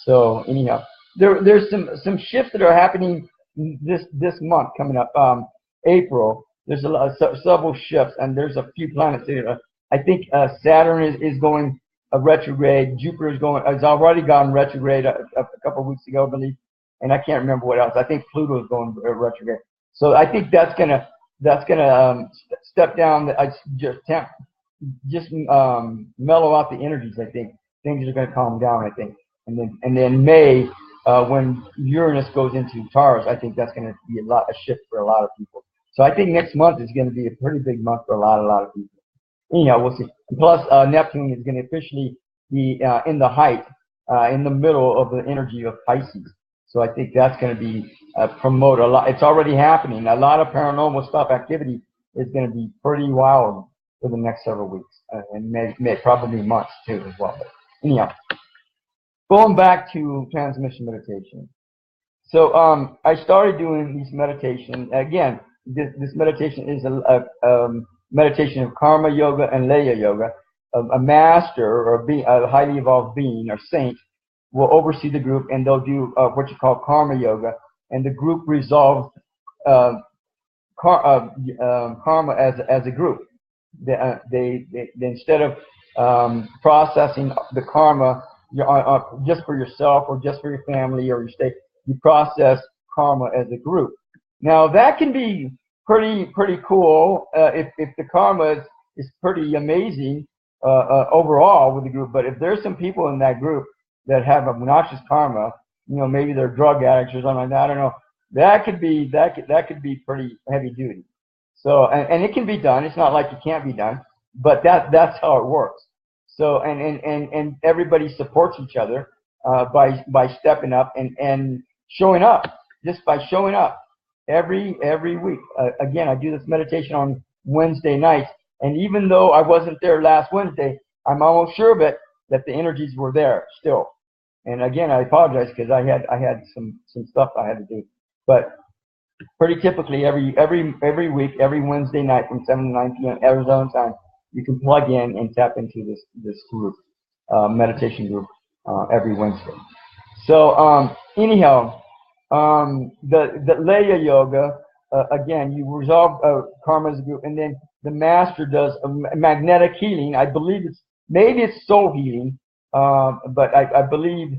So anyhow, there's some shifts that are happening this month coming up, April. There's several shifts, and there's a few planets there. I think Saturn is going retrograde. Jupiter has already gone retrograde a couple of weeks ago, I believe, and I can't remember what else. I think Pluto is going retrograde. So I think that's gonna step down. Just mellow out the energies. I think things are gonna calm down. I think, and then May, when Uranus goes into Taurus, I think that's gonna be a shift for a lot of people. So I think next month is gonna be a pretty big month for a lot of people. Anyhow, we'll see. Plus, Neptune is going to officially be in the height, in the middle of the energy of Pisces. So I think that's going to be promote a lot. It's already happening. A lot of paranormal stuff, activity is going to be pretty wild for the next several weeks, and may probably months too as well. But anyhow, going back to transmission meditation. So I started doing these meditation again. This meditation is a meditation of karma yoga and laya yoga. A master or a highly evolved being or saint will oversee the group, and they'll do what you call karma yoga, and the group resolves karma as a group. They instead of processing the karma just for yourself or just for your family or your state, you process karma as a group. Now that can be pretty cool if the karma is pretty amazing overall with the group. But if there's some people in that group that have obnoxious karma, maybe they're drug addicts or something like that, I don't know, that could be pretty heavy duty. So and it can be done. It's not like it can't be done, but that's how it works. So and everybody supports each other by stepping up and showing up, just by showing up. Every week. Again, I do this meditation on Wednesday nights, and even though I wasn't there last Wednesday, I'm almost sure that the energies were there still. And again, I apologize because I had some stuff I had to do. But pretty typically every week, every Wednesday night from 7 to 9 p.m. Arizona time, you can plug in and tap into this group, meditation group, every Wednesday. So anyhow. The Leia yoga, again, you resolve karma as a group, and then the master does a magnetic healing. I believe maybe it's soul healing, but I believe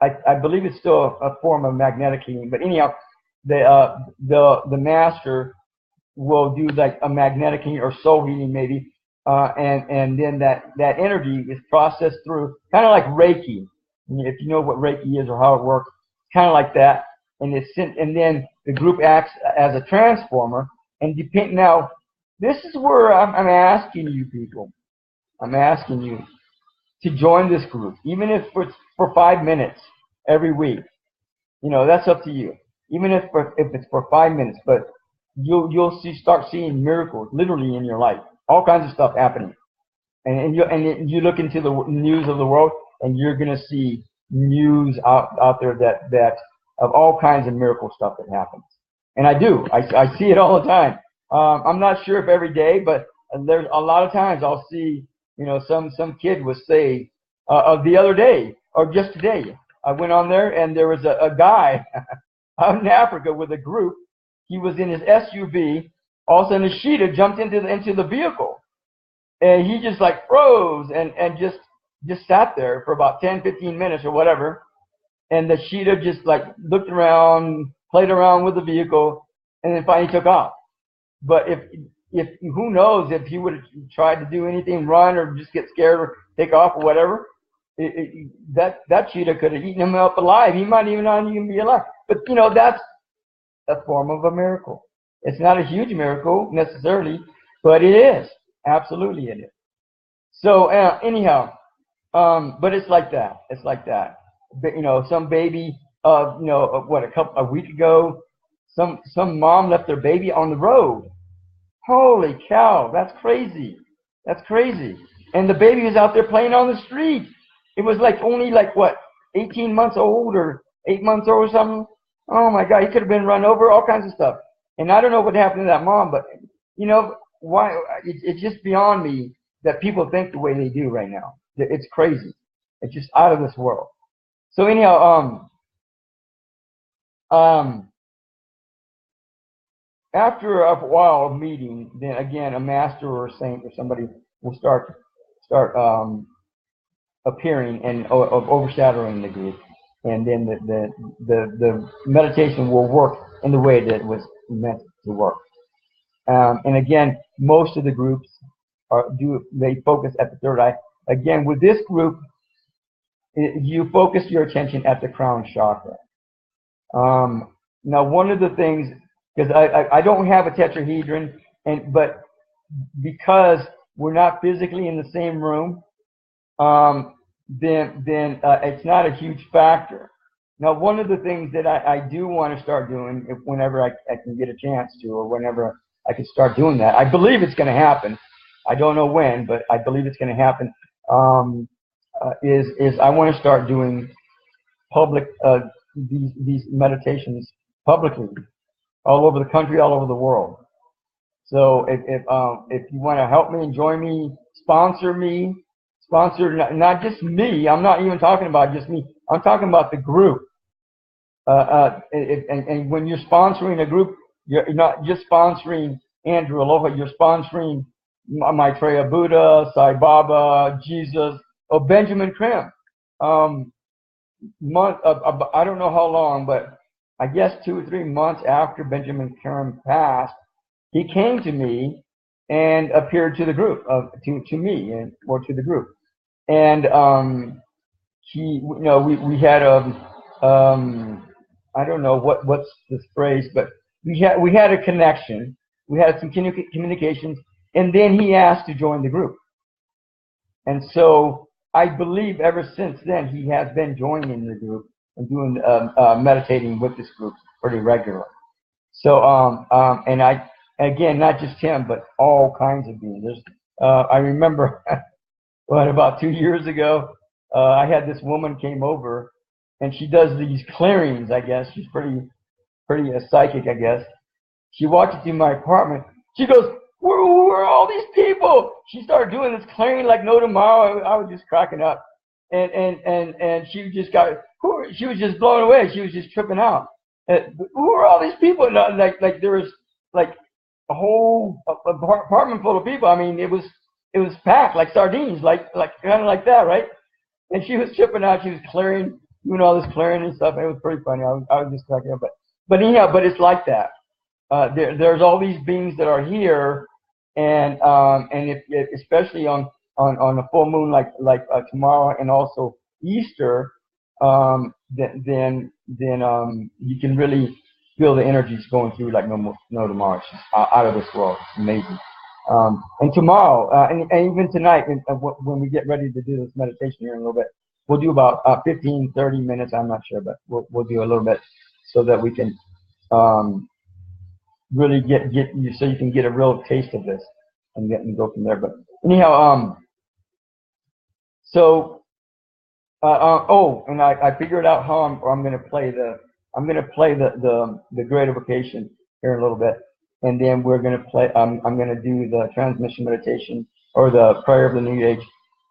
it's still a form of magnetic healing. But anyhow, the master will do like a magnetic healing or soul healing maybe, and then that energy is processed through, kind of like Reiki. If you know what Reiki is or how it works, kind of like that. And it's sent, and then the group acts as a transformer. And now, this is where I'm asking you people. I'm asking you to join this group, even if it's for 5 minutes every week. That's up to you. Even if it's for 5 minutes, but you'll start seeing miracles literally in your life. All kinds of stuff happening, and you look into the news of the world, and you're gonna see news out there that of all kinds of miracle stuff that happens. And I see it all the time. I'm not sure if every day, but there's a lot of times I'll see, some kid was saved the other day or just today. I went on there and there was a guy out in Africa with a group. He was in his SUV. All of a sudden, a cheetah jumped into the vehicle, and he just like froze and just sat there for about 10-15 minutes or whatever. And the cheetah just like looked around, played around with the vehicle, and then finally took off. But if who knows if he would have tried to do anything, run or just get scared or take off or whatever, that cheetah could have eaten him up alive. He might even not even be alive. But that's a form of a miracle. It's not a huge miracle necessarily, but it is. Absolutely it is. So anyhow, but it's like that. It's like that. But, some baby, a week ago, some mom left their baby on the road. Holy cow, that's crazy. That's crazy. And the baby was out there playing on the street. It was only 18 months old or 8 months old or something. Oh my God, he could have been run over, all kinds of stuff. And I don't know what happened to that mom, but why? It's just beyond me that people think the way they do right now. It's crazy. It's just out of this world. So anyhow, after a while of meeting, then again a master or a saint or somebody will start appearing and overshadowing the group, and then the meditation will work in the way that it was meant to work. And again, most of the groups they focus at the third eye. Again, with this group, you focus your attention at the crown chakra. Now, one of the things, because I don't have a tetrahedron, but because we're not physically in the same room, then it's not a huge factor. Now, one of the things that I do want to start doing, whenever I can get a chance to, or whenever I can start doing that, I believe it's going to happen. I don't know when, but I believe it's going to happen. Is I want to start doing public these meditations publicly, all over the country, all over the world. So if you want to help me and join me, sponsor not just me. I'm not even talking about just me. I'm talking about the group. And when you're sponsoring a group, you're not just sponsoring Andrew Aloha. You're sponsoring Maitreya Buddha, Sai Baba, Jesus, or Benjamin Krim. I don't know how long, but I guess 2 or 3 months after Benjamin Krim passed, he came to me and appeared to the group, to me, or to the group. And we had I don't know what's this phrase, but we had a connection. We had some communications, and then he asked to join the group. And so I believe ever since then he has been joining the group and doing meditating with this group pretty regularly. So and again, not just him, but all kinds of beings. I remember about 2 years ago, I had this woman came over, and she does these clearings. I guess she's pretty psychic, I guess. She walked into my apartment. She goes, where are all these people? She started doing this clearing like no tomorrow. I was just cracking up, and she was just blown away. She was just tripping out. Who are all these people? Like there was like a whole apartment full of people. I mean, it was packed like sardines, like kind of like that, right? And she was tripping out. She was clearing, doing all this clearing and stuff. And it was pretty funny. I was just cracking up. But anyhow, but it's like that. There's all these beings that are here, and if especially on a full moon like tomorrow and also Easter, then you can really feel the energies going through like no tomorrow. It's just out of this world. It's amazing. And tomorrow, and even tonight, when we get ready to do this meditation here in a little bit, we'll do about 15, 30 minutes. I'm not sure, but we'll do a little bit so that we can really get you, so you can get a real taste of this and go from there. But anyhow, oh, and I figured out how I'm going to play the Great Evocation here in a little bit. And then we're going to play, I'm going to do the transmission meditation or the prayer of the new age,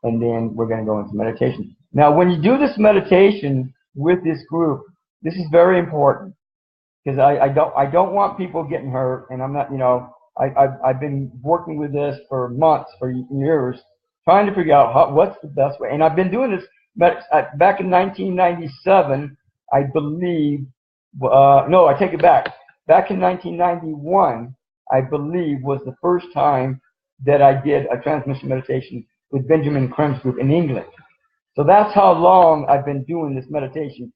and then we're going to go into meditation. Now, when you do this meditation with this group, this is very important, because I don't want people getting hurt, and I'm not, I've been working with this for months, for years, trying to figure out what's the best way. And I've been doing this back in 1997, I believe. No, I take it back. Back in 1991, I believe, was the first time that I did a transmission meditation with Benjamin Krem's group in England. So that's how long I've been doing this meditation,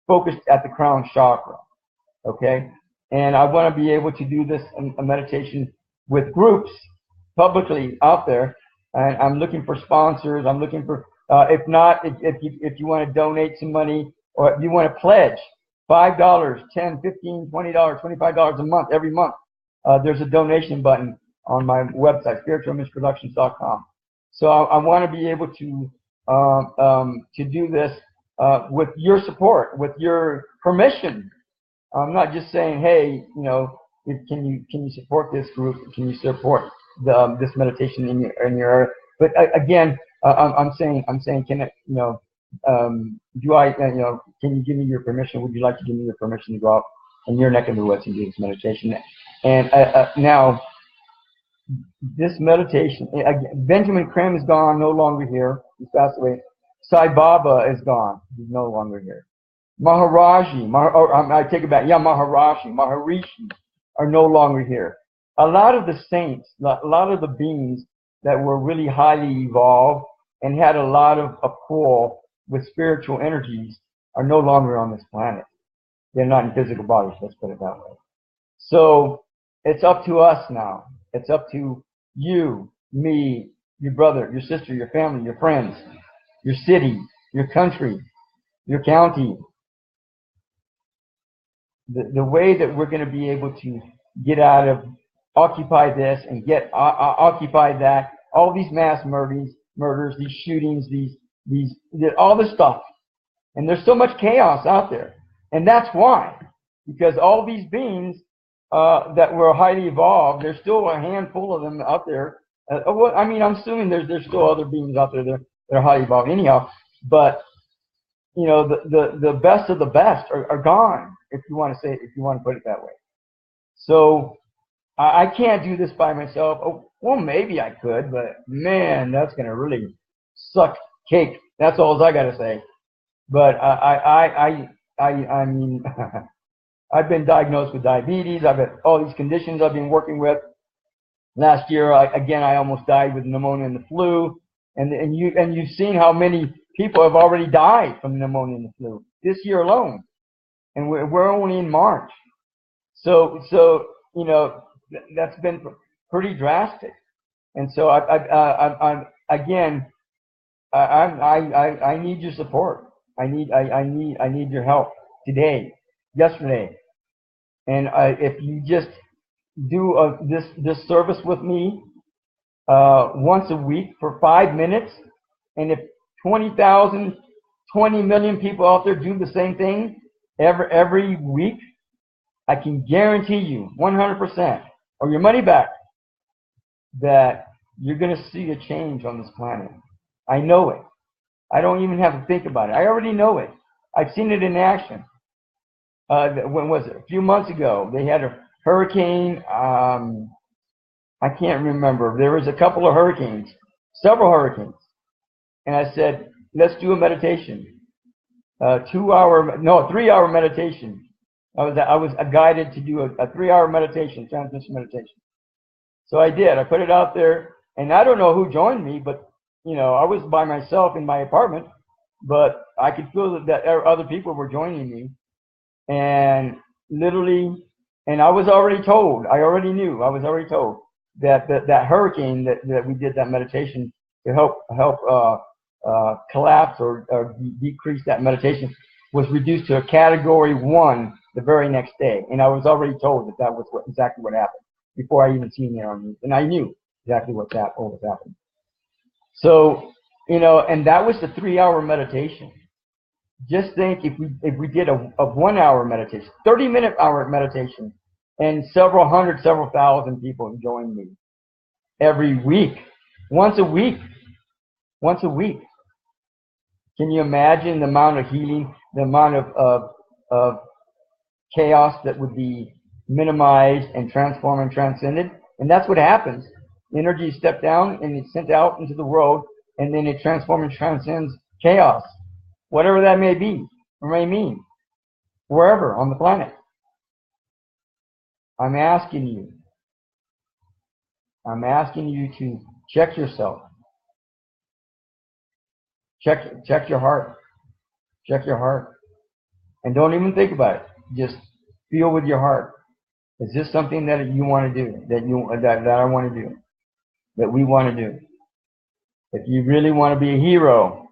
focused at the crown chakra. Okay? And I want to be able to do this a meditation with groups publicly out there. And I'm looking for sponsors. I'm looking for, if not, if you want to donate some money, or if you want to pledge $5, $10, $15, $20, $25 a month, every month. There's a donation button on my website, spiritualmissproductions.com. So I want to be able to do this with your support, with your permission. I'm not just saying, hey, can you support this group? Can you support this meditation in your area? But again, I'm saying, can it, do I, can you give me your permission? Would you like to give me your permission to go out in your neck of the woods and do this meditation? And now, this meditation, Benjamin Krem is gone, no longer here. He's passed away. Sai Baba is gone. He's no longer here. I take it back. Yeah, Maharishi are no longer here. A lot of the saints, a lot of the beings that were really highly evolved and had a lot of a pull with spiritual energies are no longer on this planet. They're not in physical bodies, let's put it that way. So it's up to us now. It's up to you, me, your brother, your sister, your family, your friends, your city, your country, your county. The way that we're going to be able to get out of, occupy this and get occupy that, all these mass murders, these shootings, all this stuff. And there's so much chaos out there. And that's why. Because all these beings that were highly evolved, there's still a handful of them out there. I mean, I'm assuming there's still other beings out there that are highly evolved anyhow. But, the best of the best are gone, if you want to put it that way. So I can't do this by myself. Oh, well, maybe I could, but man, that's going to really suck cake. That's all I got to say. But I mean, I've been diagnosed with diabetes. I've had all these conditions I've been working with. Last year, I almost died with pneumonia and the flu. And you've seen how many people have already died from pneumonia and the flu this year alone. And we're only in March. So that's been pretty drastic. And so I need your support. I need your help today, yesterday. And if you just do this service with me once a week for 5 minutes, and if 20,000, 20 million people out there do the same thing every week, I can guarantee you 100%, or your money back, that you're going to see a change on this planet. I know it. I don't even have to think about it. I already know it. I've seen it in action. when was it? A few months ago. They had a hurricane. I can't remember. There was a couple of hurricanes, several hurricanes. And I said, let's do a meditation. 3-hour meditation. I was guided to do a 3-hour meditation, transmission meditation. So I did. I put it out there, and I don't know who joined me, but I was by myself in my apartment, but I could feel that other people were joining me, and literally, and I was already told. I was already told that hurricane that we did that meditation to help collapse or decrease that meditation was reduced to a category 1 the very next day, and I was already told that was exactly what happened before I even seen it on news, and I knew exactly what was happening. So and that was the 3-hour meditation. Just think if we did a 1-hour meditation, 30-minute hour meditation, and several hundred, several thousand people join me every week, once a week. Can you imagine the amount of healing, the amount of chaos that would be minimized and transformed and transcended? And that's what happens. Energy is stepped down and it's sent out into the world, and then it transforms and transcends chaos, whatever that may be or may mean, wherever on the planet. I'm asking you to check yourself. Check your heart. Check your heart. And don't even think about it. Just feel with your heart. Is this something that you want to do? That I want to do? That we want to do? If you really want to be a hero,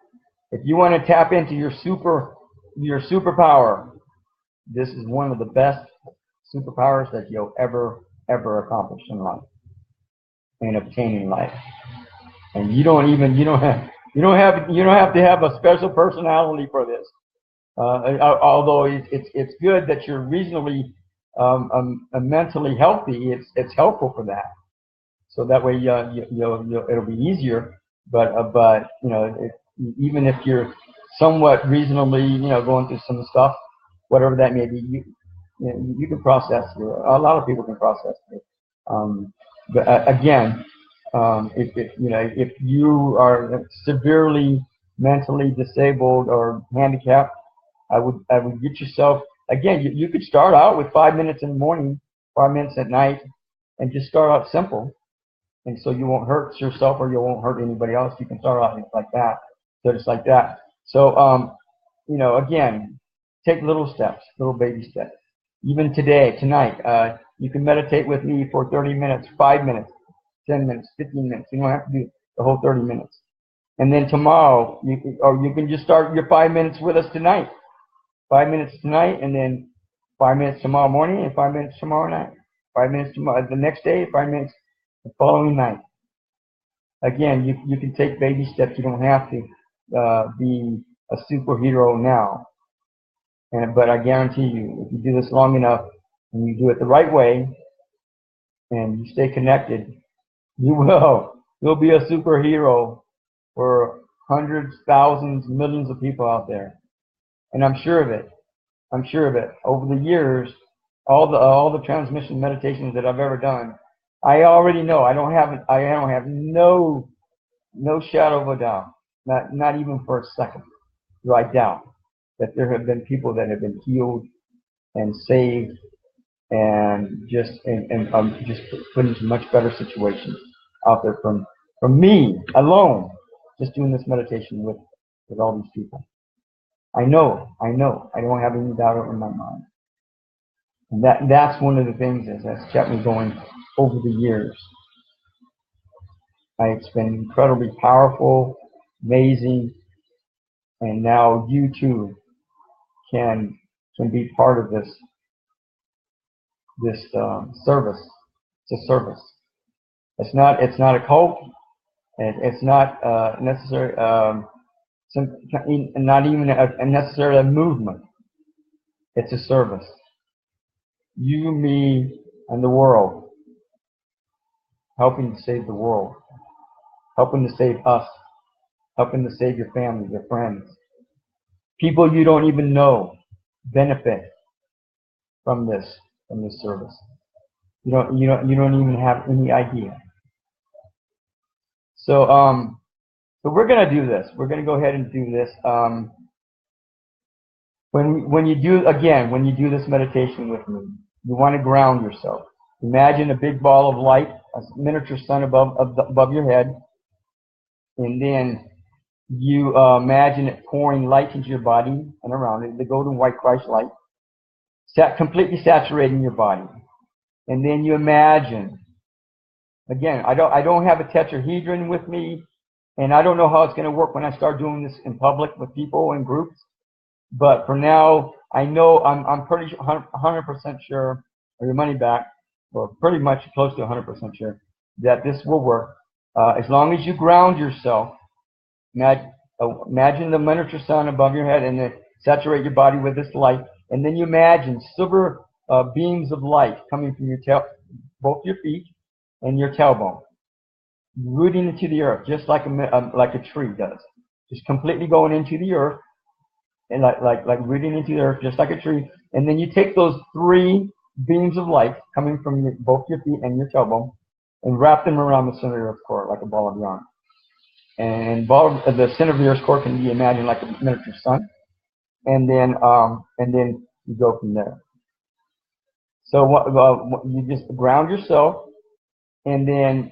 if you want to tap into your superpower, this is one of the best superpowers that you'll ever accomplish in life and obtain in life. And you don't have to have a special personality for this. Although it's good that you're reasonably mentally healthy, it's helpful for that. So that way it'll be easier. But even if you're somewhat reasonably going through some stuff, whatever that may be, you can process it. A lot of people can process it. But again, if you are severely mentally disabled or handicapped, I would get yourself, again, you could start out with 5 minutes in the morning, 5 minutes at night, and just start out simple. And so you won't hurt yourself or you won't hurt anybody else. You can start out like that, just like that. So, again, take little steps, little baby steps. Even tonight, you can meditate with me for 30 minutes, 5 minutes, 10 minutes, 15 minutes. You don't have to do the whole 30 minutes. And then tomorrow, you can just start your 5 minutes with us tonight. 5 minutes tonight, and then 5 minutes tomorrow morning, and 5 minutes tomorrow night. 5 minutes tomorrow, the next day, 5 minutes the following night. Again, you can take baby steps. You don't have to be a superhero now. But I guarantee you, if you do this long enough and you do it the right way, and you stay connected, you'll be a superhero for hundreds, thousands, millions of people out there. And I'm sure of it. Over the years, all the transmission meditations that I've ever done, I already know. I don't have no shadow of a doubt, not even for a second, do I doubt that there have been people that have been healed and saved and just put into much better situations out there from me alone, just doing this meditation with all these people. I know. I don't have any doubt in my mind. And that's one of the things that's kept me going over the years. It's been incredibly powerful, amazing, and now you too can be part of this service. It's a service. It's not a cult. It's not necessary. Not even necessarily a movement. It's a service. You, me, and the world, helping to save the world, helping to save us, helping to save your family, your friends, people you don't even know benefit from this service. You don't even have any idea. So so we're gonna do this. We're gonna go ahead and do this. When you do this meditation with me, you want to ground yourself. Imagine a big ball of light, a miniature sun above your head, and then you imagine it pouring light into your body and around it, the golden white Christ light, completely saturating your body. And then you imagine, again, I don't have a tetrahedron with me, and I don't know how it's going to work when I start doing this in public with people in groups. But for now, I know I'm pretty 100% sure, or your money back, or pretty much close to 100% sure that this will work. As long as you ground yourself, imagine the miniature sun above your head, and then saturate your body with this light, and then you imagine silver beams of light coming from both your feet and your tailbone, rooting into the earth, just like a tree does, just completely going into the earth. And like rooting into the earth, just like a tree. And then you take those 3 beams of light coming from both your feet and your tailbone, and wrap them around the center of your core like a ball of yarn. And the center of your core can be imagined like a miniature sun. And then you go from there. So you just ground yourself, and then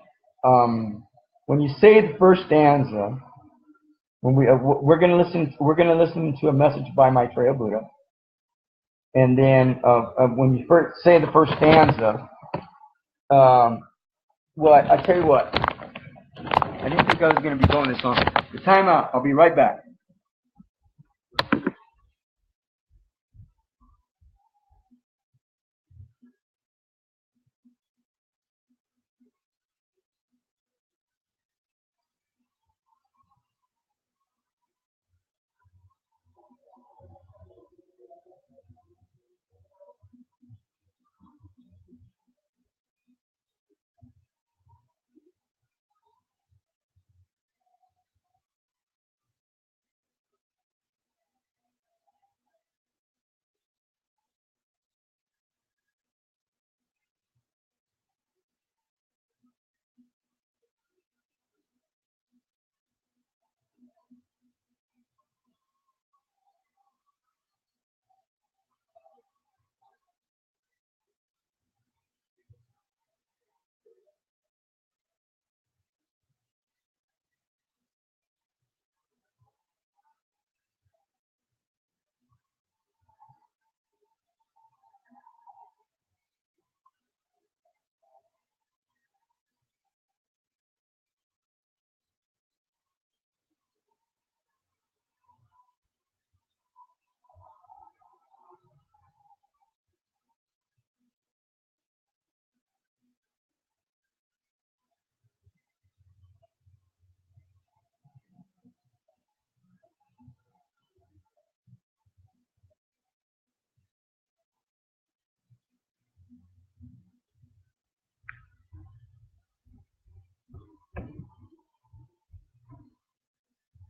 when you say the first stanza, when we're going to listen to a message by Maitreya Buddha, and then when you first say the first stanza, well, I tell you what, I didn't think I was going to be going this long. The time out. I'll be right back.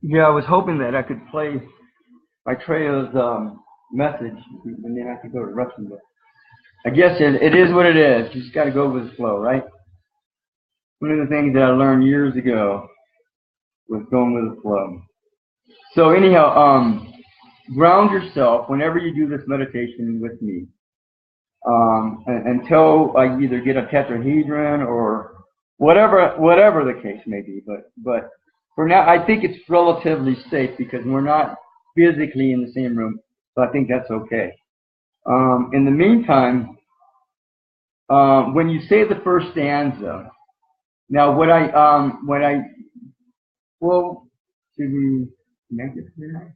Yeah, I was hoping that I could play Maitreya's message, and then I could go to Russian. But I guess it is what it is. You just got to go with the flow, right? One of the things that I learned years ago was going with the flow. So anyhow, ground yourself whenever you do this meditation with me, until I either get a tetrahedron or whatever the case may be. But for now, I think it's relatively safe because we're not physically in the same room, so I think that's okay. In the meantime, when you say the first stanza, now well, should we make it clear?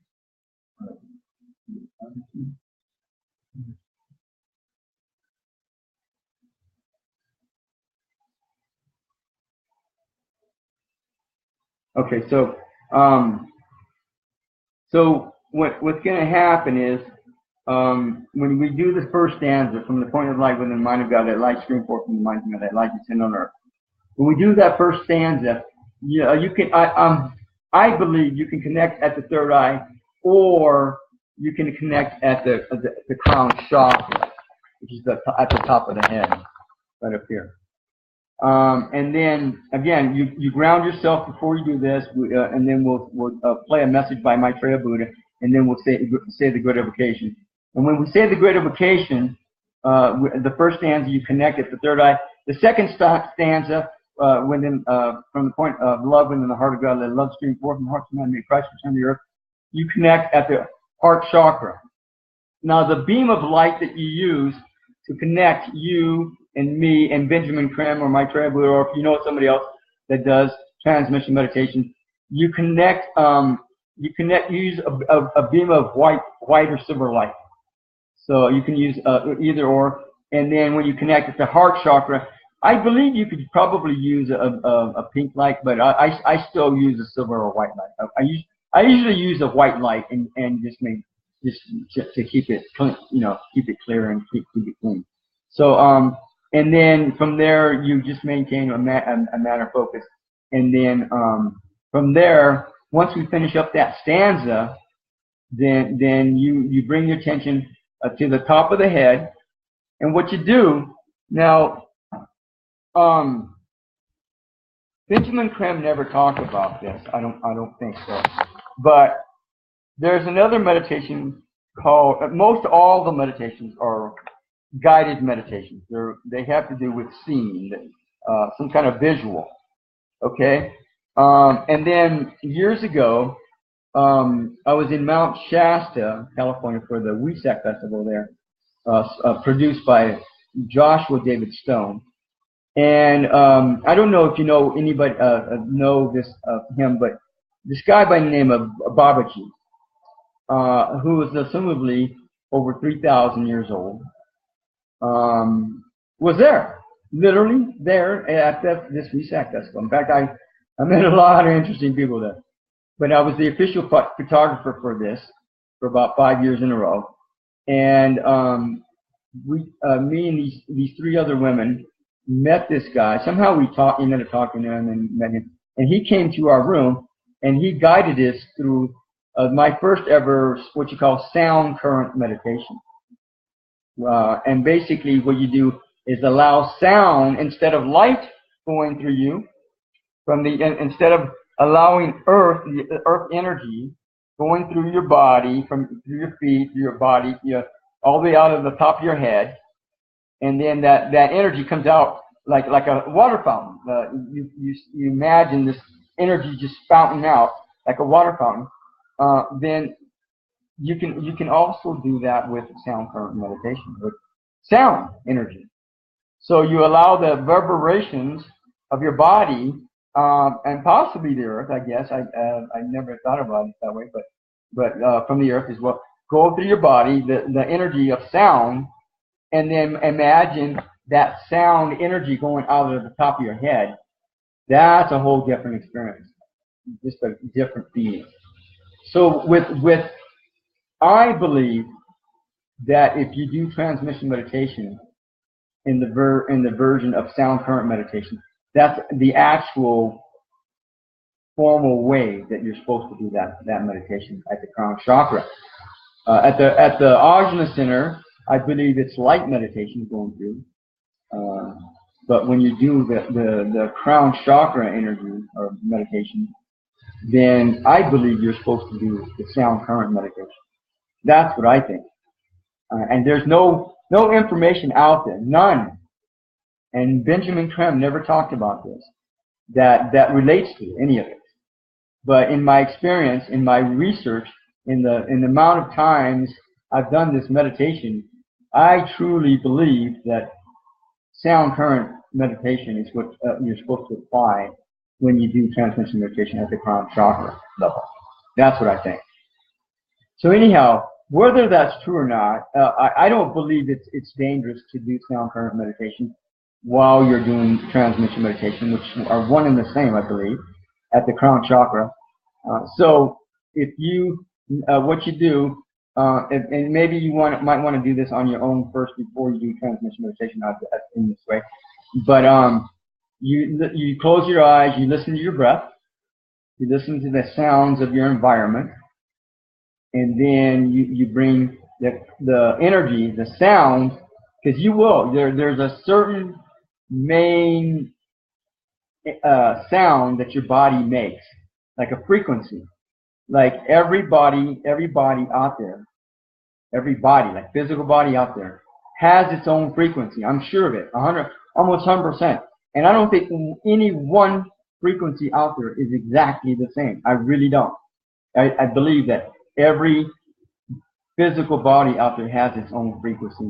Okay, so what's going to happen is when we do the first stanza, from the point of light within the mind of God, that light stream forth from the mind of God, that light descend on earth. When we do that first stanza, you can I believe you can connect at the third eye, or you can connect at the crown chakra. which is at the top of the head, right up here. And then again, you ground yourself before you do this, and then we'll play a message by Maitreya Buddha, and then we'll say the Great Invocation. And when we say the Great Invocation, the first stanza you connect at the third eye. The second stanza, from the point of love within the heart of God, let love stream forth from the heart of man, may Christ return to the earth. You connect at the heart chakra. Now, the beam of light that you use to connect you and me and Benjamin Krem or Maitreya Buddha, or if you know somebody else that does transmission meditation, you use a beam of white or silver light. So you can use either or. And then when you connect at the heart chakra, I believe you could probably use a pink light, but I still use a silver or white light. I usually use a white light and just to keep it clean, keep it clear and keep it clean. So and then from there you just maintain a matter focus, and then from there, once we finish up that stanza, then you bring your attention to the top of the head, and what you do now. Benjamin Krem never talked about this. I don't think so. But there's another meditation called. Most all the meditations are guided meditations. They have to do with seeing, some kind of visual. Okay. And then years ago, I was in Mount Shasta, California, for the WESAC festival there, produced by Joshua David Stone. And I don't know if you know anybody know this him, but this guy by the name of Babaji, who is assumably over 3,000 years old, was there, literally there at this WESAC festival. In fact, I met a lot of interesting people there. But I was the official photographer for this for about 5 years in a row, and me and these three other women met this guy. Somehow we ended up talking to him and met him. And he came to our room and he guided us through my first ever, what you call sound current meditation. And basically what you do is allow sound instead of light going through you, instead of allowing the earth energy going through your body, through your feet, through your body, all the way out of the top of your head. And then that energy comes out like a water fountain. You imagine this energy just spouting out like a water fountain. Then you can also do that with sound current meditation, with sound energy. So you allow the reverberations of your body and possibly the earth. I guess I never thought about it that way, but from the earth as well, go through your body, the energy of sound. And then imagine that sound energy going out of the top of your head. That's a whole different experience, just a different feeling. So I believe that if you do transmission meditation in the version of sound current meditation, that's the actual formal way that you're supposed to do that meditation at the crown chakra. At the Ajna Center, I believe it's light meditation going through, but when you do the crown chakra energy or meditation, then I believe you're supposed to do the sound current meditation. That's what I think. And there's no information out there, none. And Benjamin Krem never talked about this, that relates to any of it. But in my experience, in my research, in the amount of times I've done this meditation, I truly believe that sound current meditation is what you're supposed to apply when you do transmission meditation at the crown chakra level. That's what I think. So anyhow, whether that's true or not, I don't believe it's dangerous to do sound current meditation while you're doing transmission meditation, which are one and the same, I believe, at the crown chakra. So if you, what you do, and maybe you might want to do this on your own first before you do transmission meditation in this way. But you close your eyes, you listen to your breath, you listen to the sounds of your environment, and then you bring the energy, the sound, because you will. There's a certain main sound that your body makes, like a frequency. Like everybody out there, like physical body out there, has its own frequency. I'm sure of it, almost 100%. And I don't think any one frequency out there is exactly the same. I really don't. I believe that every physical body out there has its own frequency.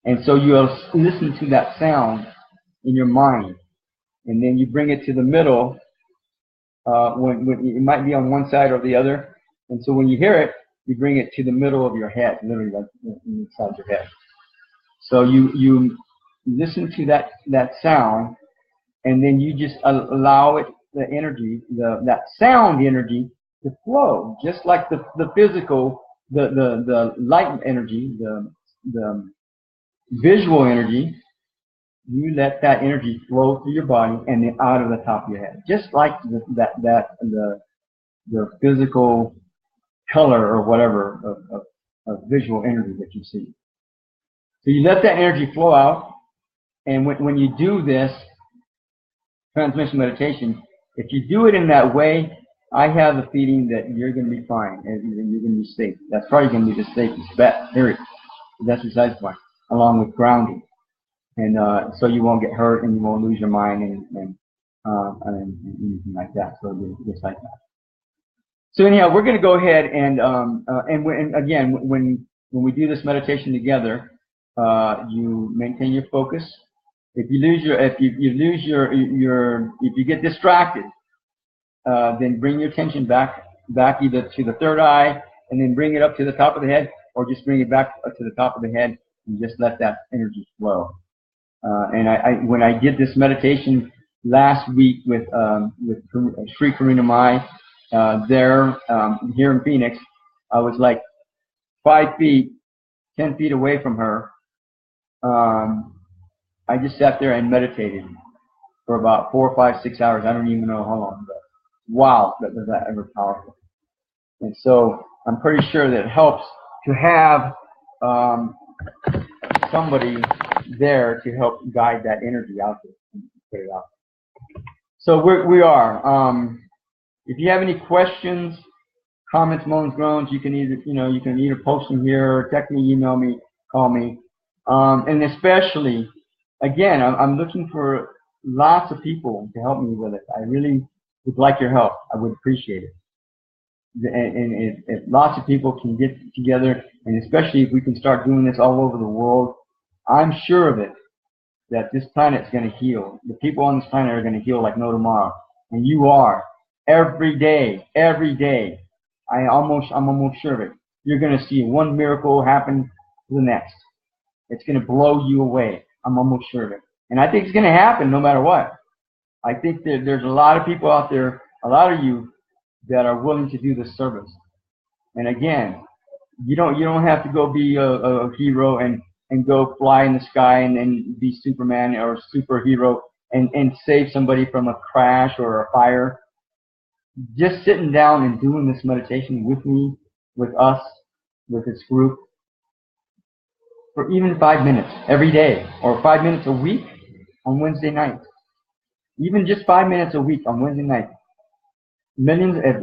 And so you'll listen to that sound in your mind, and then you bring it to the middle. When it might be on one side or the other, and so when you hear it, you bring it to the middle of your head, literally like inside your head. So you listen to that sound, and then you just allow it, the energy, that sound energy, to flow, just like the physical, the light energy, the visual energy. You let that energy flow through your body and then out of the top of your head, just like the physical color or whatever of visual energy that you see. So you let that energy flow out, and when you do this transmission meditation, if you do it in that way, I have the feeling that you're going to be fine and you're going to be safe. That's probably going to be the safest bet, period. That's besides the point, along with grounding. And so you won't get hurt and you won't lose your mind and anything like that. So just like that. So anyhow, we're going to go ahead and again, when we do this meditation together, you maintain your focus. If you get distracted, then bring your attention back either to the third eye and then bring it up to the top of the head, or just bring it back up to the top of the head and just let that energy flow. And when I did this meditation last week with Sri Karina Mai here in Phoenix, I was like 5 feet, 10 feet away from her. I just sat there and meditated for about 4, 5, 6 hours. I don't even know how long, but wow, that was that ever powerful. And so I'm pretty sure that it helps to have somebody there to help guide that energy out there and put it out. So we are. If you have any questions, comments, moans, groans, you can either post them here, text me, email me, call me, and especially, again, I'm looking for lots of people to help me with it. I really would like your help. I would appreciate it. And if lots of people can get together, and especially if we can start doing this all over the world, I'm sure of it that this planet's going to heal. The people on this planet are going to heal like no tomorrow. And you are. Every day. I'm almost sure of it. You're going to see one miracle happen to the next. It's going to blow you away. I'm almost sure of it. And I think it's going to happen no matter what. I think that there's a lot of people out there, a lot of you, that are willing to do this service. And again, you don't have to go be a hero and go fly in the sky and be Superman or superhero and save somebody from a crash or a fire. Just sitting down and doing this meditation with me, with us, with this group, for even 5 minutes every day, or 5 minutes a week on Wednesday nights. Even just 5 minutes a week on Wednesday night.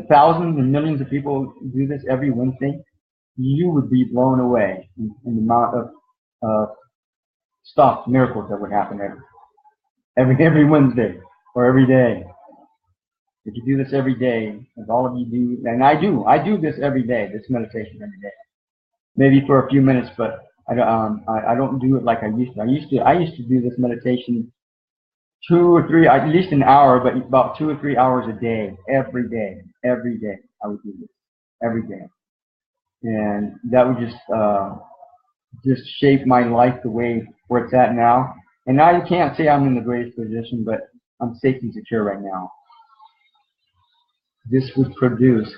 Thousands and millions of people do this every Wednesday. You would be blown away in the amount of miracles that would happen every Wednesday or every day. If you do this every day, as all of you do, and I do this every day, this meditation every day. Maybe for a few minutes, but I don't do it like I used to. I used to do this meditation 2 or 3, at least an hour, but about 2 or 3 hours a day, every day. I would do this every day, and that would just shape my life the way where it's at now. And I can't say I'm in the greatest position, but I'm safe and secure right now. This would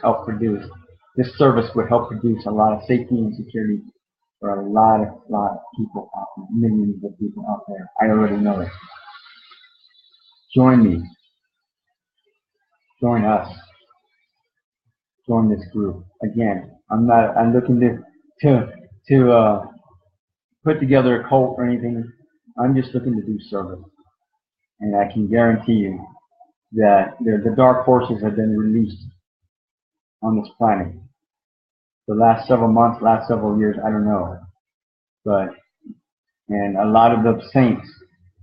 help produce. This service would help produce a lot of safety and security for a lot of people out there, millions of people out there. I already know it. Join me. Join us. Join this group. Again, I'm looking to put together a cult or anything. I'm just looking to do service. And I can guarantee you that the dark forces have been released on this planet. The last several months, last several years, I don't know. But, and a lot of the saints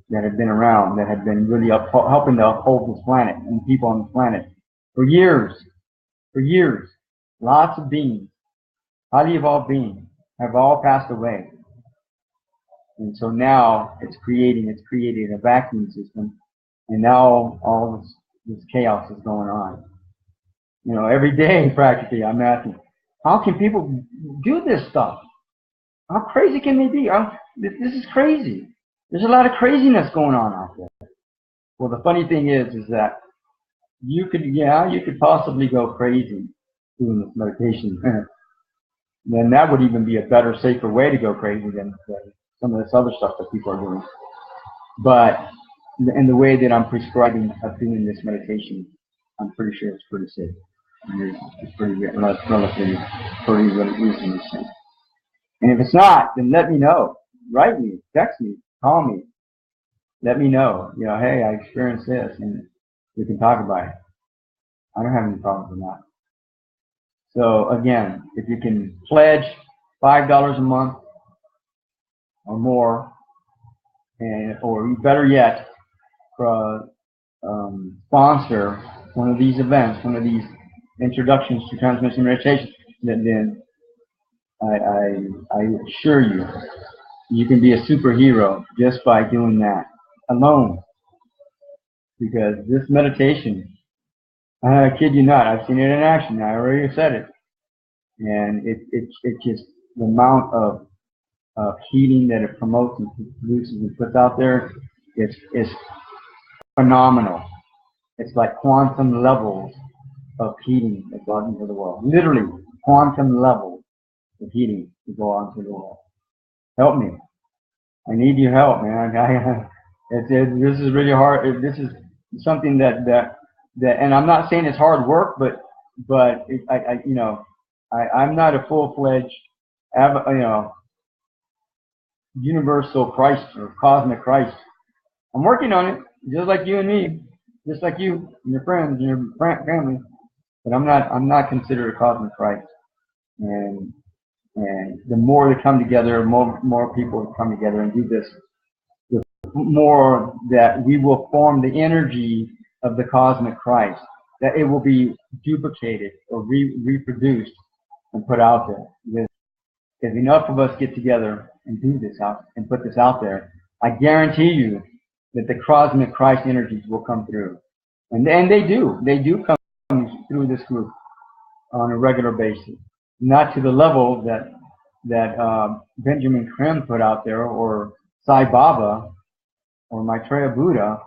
that have been around, that have been really helping to uphold this planet and people on the planet for years, lots of beings, highly evolved beings, have all passed away. And so now it's created a vacuum system, and now all this chaos is going on. You know, every day practically I'm asking, how can people do this stuff? How crazy can they be? This is crazy. There's a lot of craziness going on out there. Well, the funny thing is that you could possibly go crazy doing this meditation. Then that would even be a better, safer way to go crazy than some of this other stuff that people are doing. But in the way that I'm prescribing of doing this meditation, I'm pretty sure it's pretty safe. It's pretty relatively pretty reasonably safe. And if it's not, then let me know. Write me, text me, call me. Let me know. You know, hey, I experienced this, and we can talk about it. I don't have any problems with that. So again, if you can pledge $5 a month or more, or better yet, sponsor one of these events, one of these introductions to transmission meditation, then I assure you, you can be a superhero just by doing that alone. Because this meditation, I kid you not, I've seen it in action. I already said it, and it just, the amount of heating that it promotes and produces and puts out there is phenomenal. It's like quantum levels of heating that goes into the world. Literally, quantum levels of heating to go onto the world. Help me. I need your help, man. This is really hard. This is something that, and I'm not saying it's hard work, but I'm not a full-fledged, universal Christ or cosmic Christ. I'm working on it, just like you and me, just like you and your friends and your family. But I'm not considered a cosmic Christ. And the more they come together, more people come together and do this, the more that we will form the energy of the cosmic Christ, that it will be duplicated or reproduced and put out there. If enough of us get together and do this out and put this out there, I guarantee you that the cosmic Christ energies will come through. And they do come through this group on a regular basis. Not to the level that Benjamin Krim put out there, or Sai Baba, or Maitreya Buddha.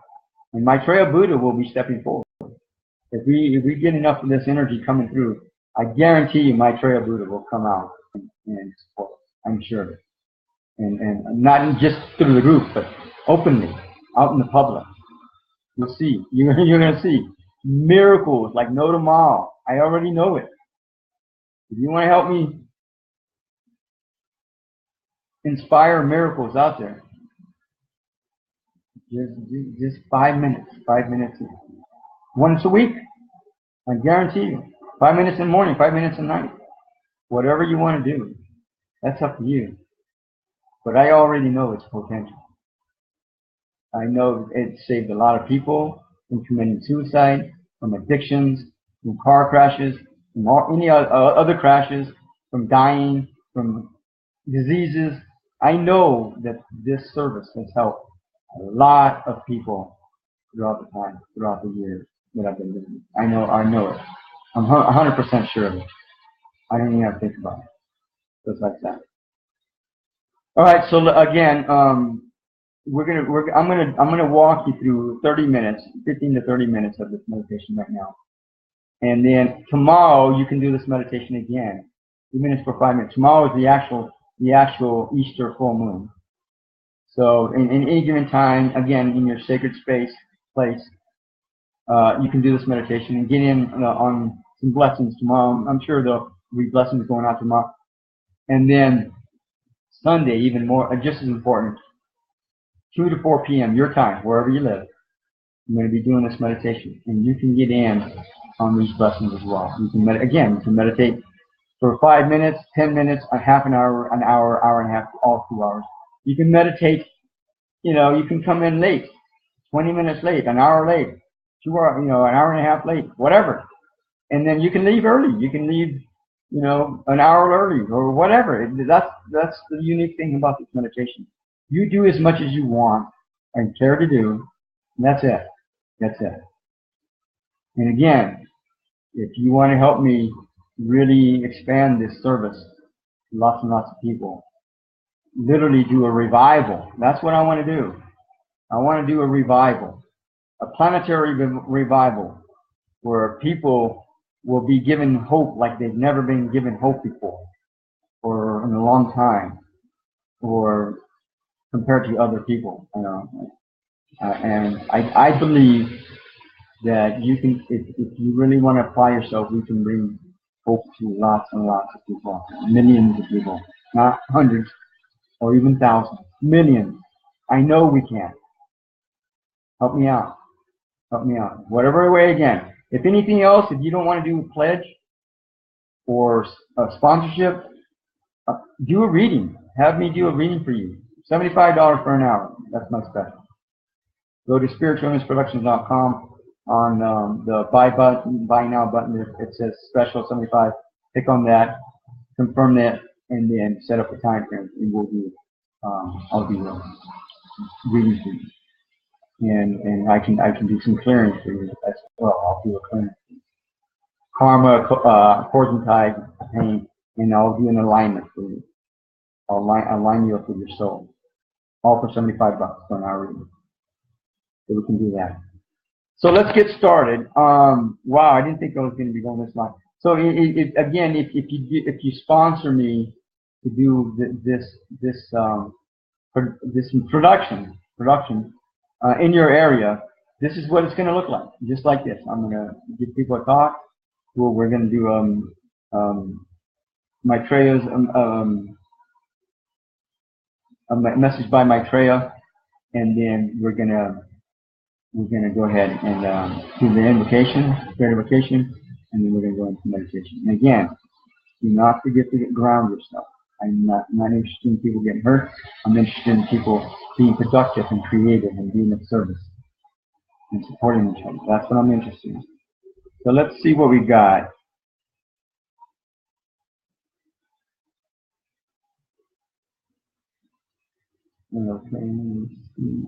And Maitreya Buddha will be stepping forward. If we get enough of this energy coming through, I guarantee you Maitreya Buddha will come out and support. I'm sure of it. And not just through the group, but openly, out in the public. You'll see. You're going to see miracles like no tomorrow. I already know it. If you want to help me inspire miracles out there, just 5 minutes. 5 minutes once a week. I guarantee you. 5 minutes in the morning, 5 minutes at night. Whatever you want to do, that's up to you. But I already know its potential. I know it saved a lot of people from committing suicide, from addictions, from car crashes, from any other crashes, from dying, from diseases. I know that this service has helped a lot of people throughout the time, throughout the years that I've been living. I know it. I'm 100% sure of it. I don't even have to think about it. Just like that. All right. So again, I'm gonna walk you through 30 minutes, 15 to 30 minutes of this meditation right now, and then tomorrow you can do this meditation again, even if it's for 5 minutes. Tomorrow is the actual Easter full moon. So in any given time, again, in your sacred place, you can do this meditation and get in on some blessings tomorrow. I'm sure there'll be blessings going out tomorrow. And then Sunday, even more, just as important, 2 to 4 p.m. your time, wherever you live. I'm going to be doing this meditation, and you can get in on these lessons as well. You can you can meditate for 5 minutes, 10 minutes, a half an hour, hour and a half, all 2 hours. You can meditate. You know, you can come in late, 20 minutes late, an hour late, 2 hours, an hour and a half late, whatever. And then you can leave early. You can leave, an hour early or whatever. That's the unique thing about this meditation. You do as much as you want and care to do. And that's it. That's it. And again, if you want to help me really expand this service to lots and lots of people, literally do a revival. That's what I want to do. I want to do a revival, a planetary revival, where people will be given hope like they've never been given hope before, or in a long time, or compared to other people. And I believe that you can, if you really want to apply yourself, we can bring hope to lots and lots of people, millions of people, not hundreds or even thousands, millions. I know we can. Help me out. Help me out. Whatever way, again. If anything else, if you don't want to do a pledge or a sponsorship, do a reading. Have me do a reading for you. $75 for an hour. That's my special. Go to spiritualimitsproductions.com. On the buy now button, it says special 75. Click on that, confirm that, and then set up a time frame, and we'll do. I'll do readings for you. And I can do some clearings for you as well. I'll do a clearing. Karma, cords and ties, pain, and I'll do an alignment for you. I'll align you up with your soul. All for $75 for an hour reading. So we can do that. So let's get started. Wow, I didn't think I was going to be going this long. So again, if you sponsor me to do this production in your area, this is what it's going to look like. Just like this. I'm going to give people a talk. We're going to do Maitreya's a message by Maitreya, and then we're going to go ahead and do the invocation, prayer invocation, and then we're going to go into meditation. And again, do not forget to ground yourself. I'm not interested in people getting hurt. I'm interested in people being productive and creative and being of service and supporting each other. That's what I'm interested in. So let's see what we got. Okay, let's see.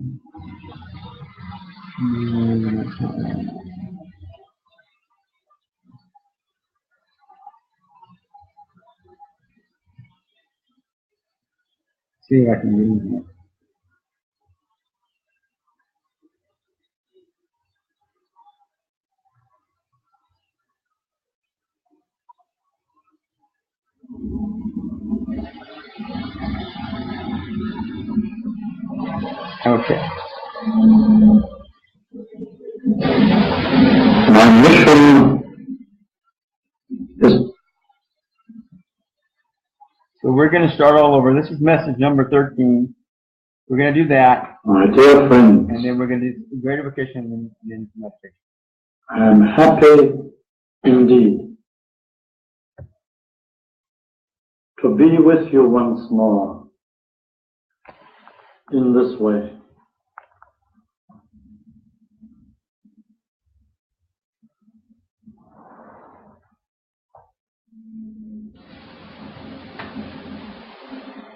See if I can get in here. Okay. My mission is. So we're going to start all over. This is message number 13. We're going to do that. My dear friends. And then we're going to do great invocation and then meditation. I am happy indeed to be with you once more in this way.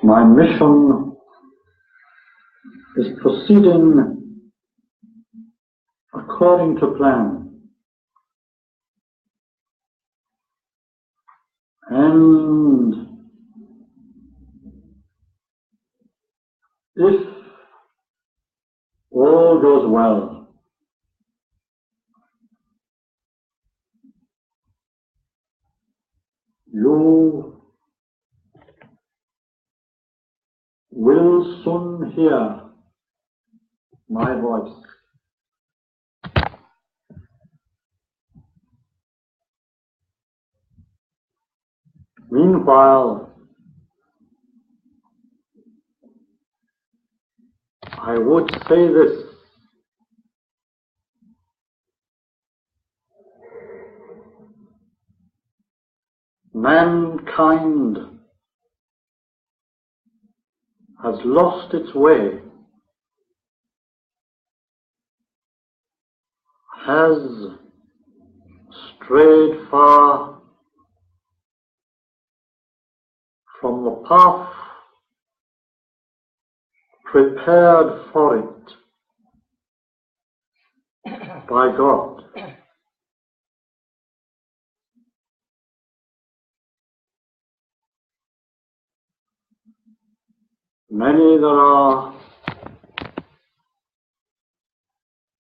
My mission is proceeding according to plan. And if all goes well, you will soon hear my voice. Meanwhile, I would say this. Mankind has lost its way, has strayed far from the path prepared for it by God. Many there are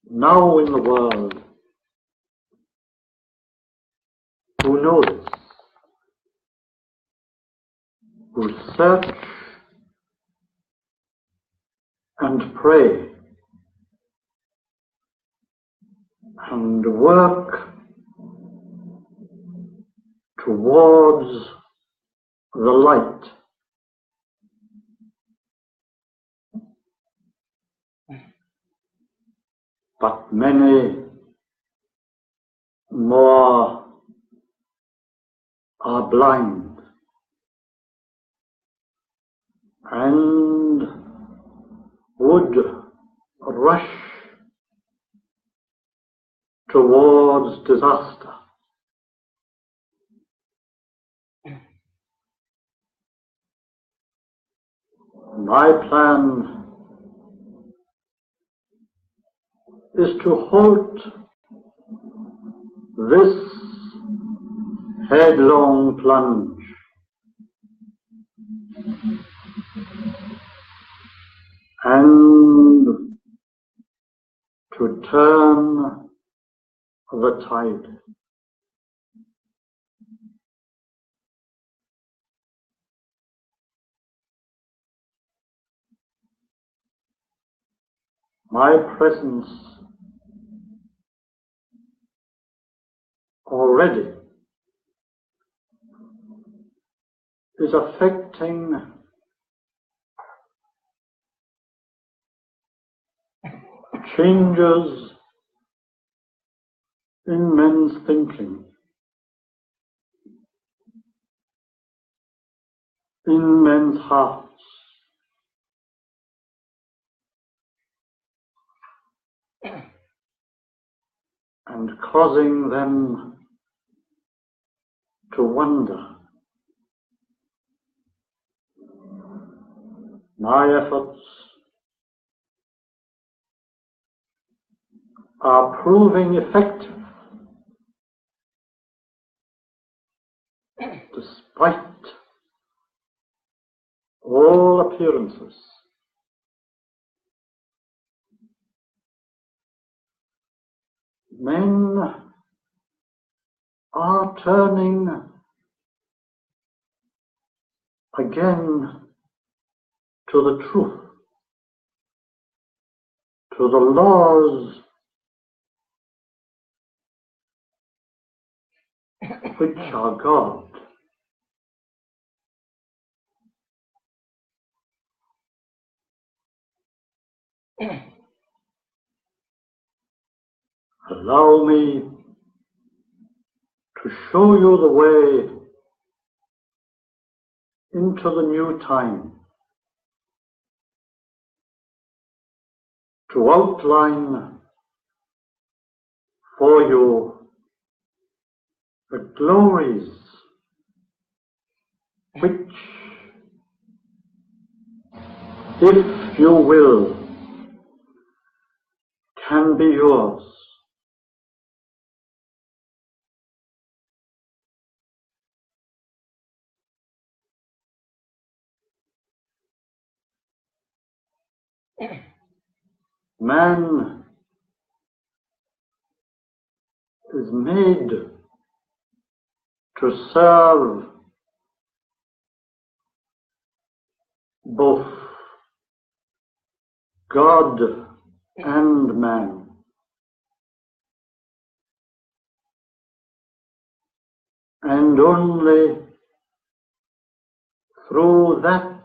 now in the world who know this, who search and pray and work towards the light. But many more are blind and would rush towards disaster. My plan is to halt this headlong plunge and to turn the tide. My presence already is affecting changes in men's thinking, in men's hearts. And causing them to wonder. My efforts are proving effective despite all appearances. Men are turning again to the truth, to the laws which are God. Allow me to show you the way into the new time, to outline for you the glories which, if you will, can be yours. Man is made to serve both God and man. And only through that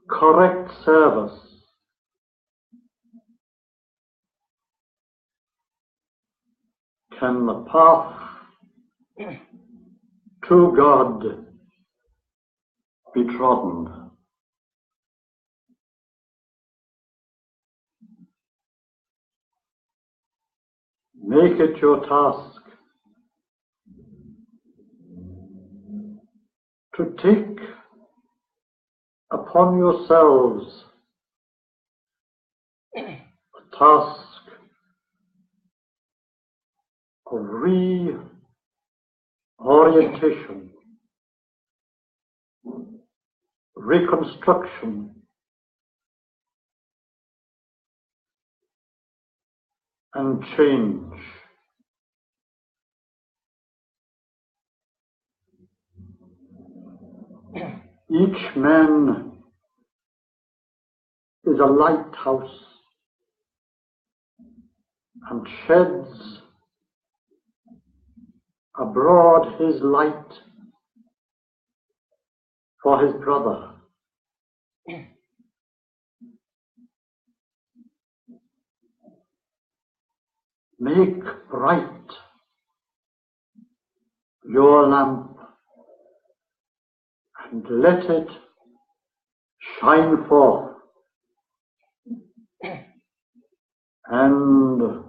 correct service can the path to God be trodden. Make it your task to take upon yourselves the task of reorientation, reconstruction, and change. Each man is a lighthouse and sheds abroad his light for his brother. Make bright your lamp and let it shine forth and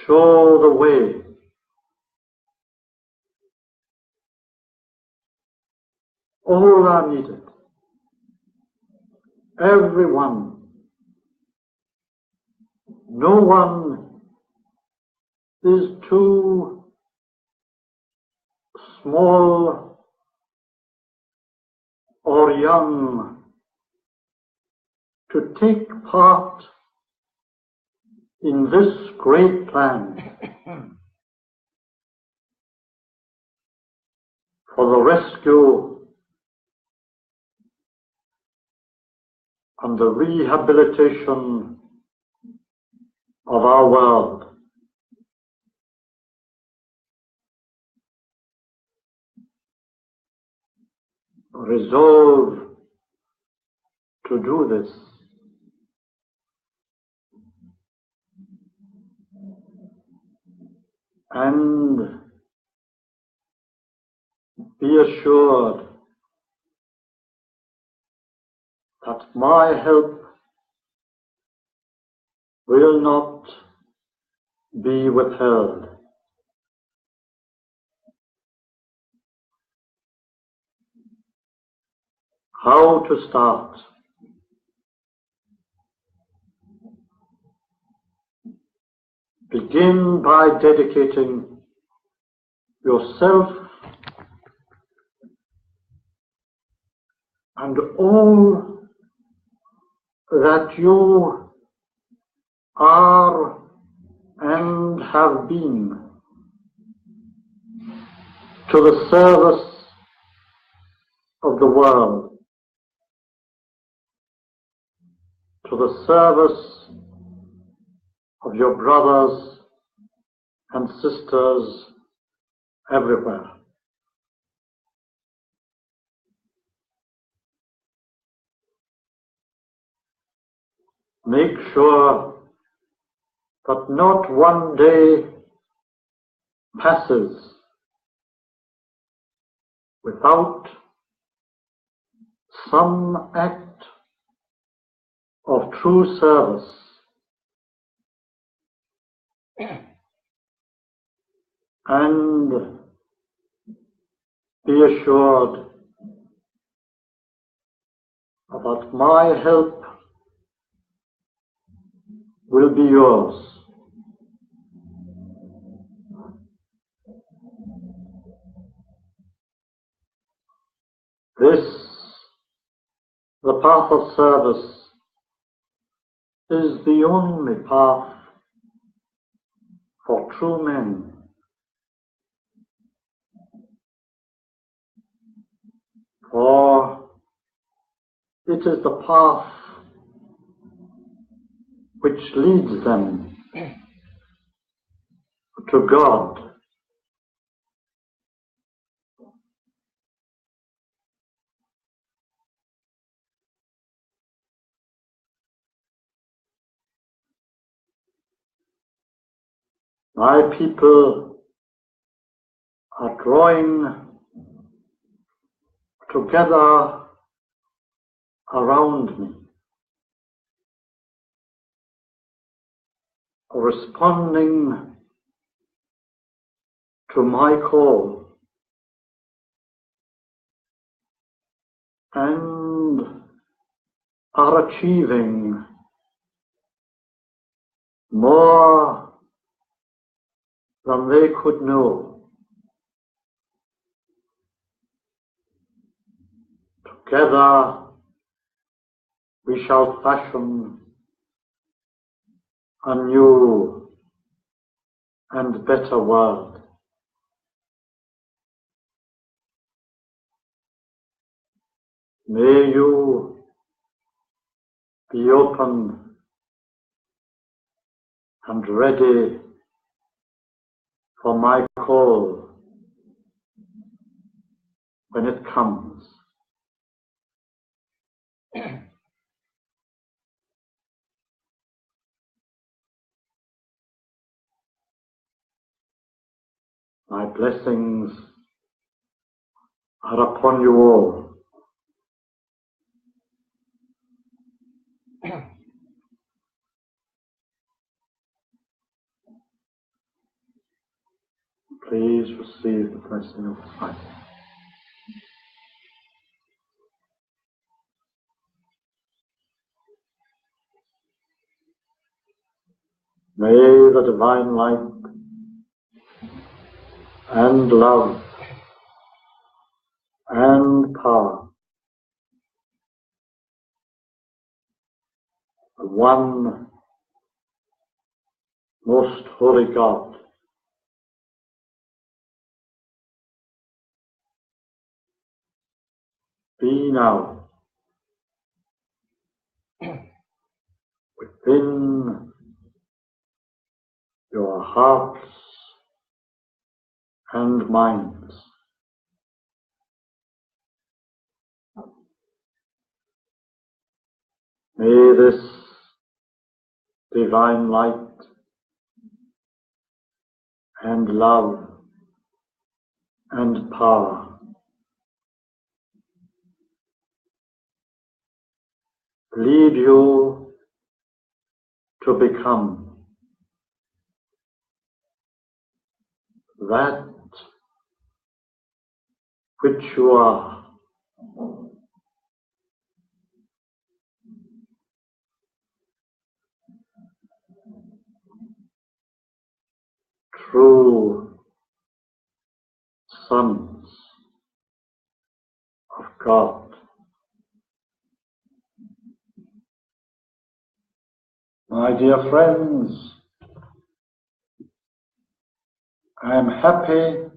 show the way. All are needed. Everyone. No one is too small or young to take part in this great plan for the rescue and the rehabilitation of our world. Resolve to do this. And be assured that my help will not be withheld. How to start? Begin by dedicating yourself and all that you are and have been to the service of the world, to the service of your brothers and sisters everywhere. Make sure that not one day passes without some act of true service. And be assured that my help will be yours. This, the path of service, is the only path for true men. For it is the path which leads them to God. My people are drawing together around me, responding to my call, and are achieving more than they could know. Together we shall fashion a new and better world. May you be open and ready for my call when it comes. My blessings are upon you all. Please receive the blessing of life. May the divine light and love and power, the one most holy God, be now within your hearts and minds. May this divine light and love and power lead you to become that which you are. True sons of God. My dear friends, I am happy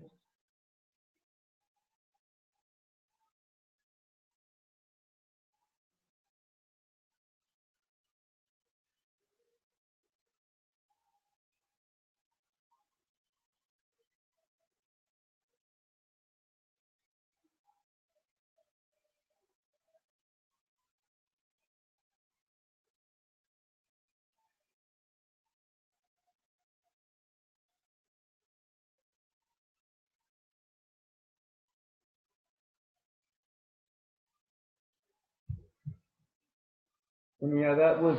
And yeah, that was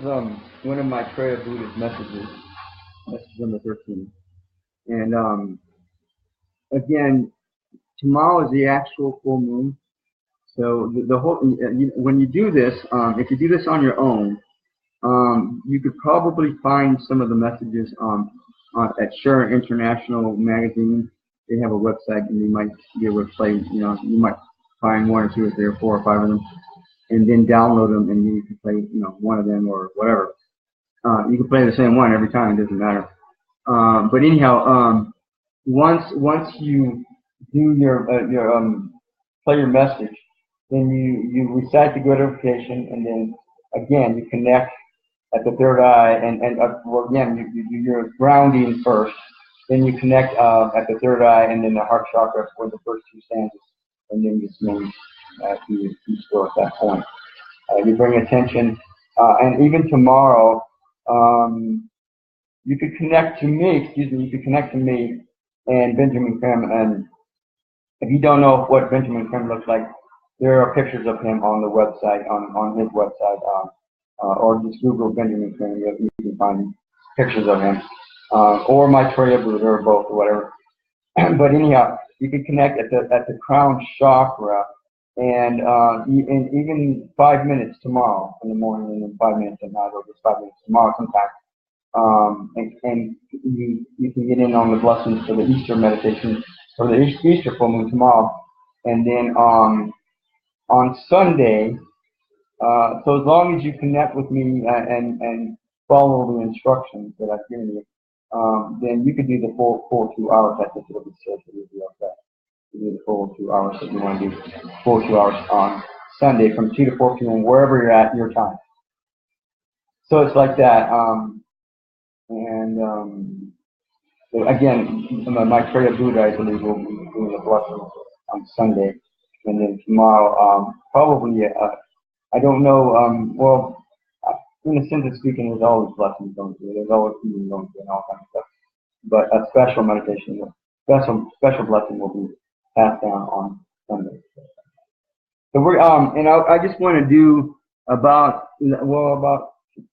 one of my Treya Buddhist messages, message number 13. And again, tomorrow is the actual full moon. So the whole, when you do this, if you do this on your own, you could probably find some of the messages at Share International magazine. They have a website, and you might be able to play. You might find one or two or three or four or five of them, and then download them, and you can play, one of them or whatever. You can play the same one every time; it doesn't matter. But anyhow, once you do play your message, then you recite the good invocation, and then again you connect at the third eye, and well, again you do your grounding first, then you connect at the third eye, and then the heart chakra for the first two stanzas, and then you swing to still at that point. You bring attention, and even tomorrow, you could connect to me, you could connect to me and Benjamin Krim. And if you don't know what Benjamin Krim looks like, there are pictures of him on the website, on his website, or just Google Benjamin Krim, you can find pictures of him, or my Toya Buddha, or both, or whatever. But anyhow, you can connect at the crown chakra, and even 5 minutes tomorrow in the morning, and then 5 minutes at night, or just 5 minutes tomorrow sometime. And you can get in on the blessings for the Easter meditation, or the Easter full moon tomorrow. And then on Sunday, so as long as you connect with me and follow the instructions that I've given you, then you could do the full 2 hours. I think it'll be safe to do okay. You do the full 2 hours if you want to do full 2 hours on Sunday from 2 to 4 p.m. wherever you're at your time. So it's like that. So again, my Toya Buddha, I believe, will be doing the blessings on Sunday, and then tomorrow, probably. I don't know. Well, in a sense of speaking, there's always blessings going through. There's always healing going through and all kinds of stuff. But a special meditation, special blessing will be passed down on Sunday. So we're and I just want to do about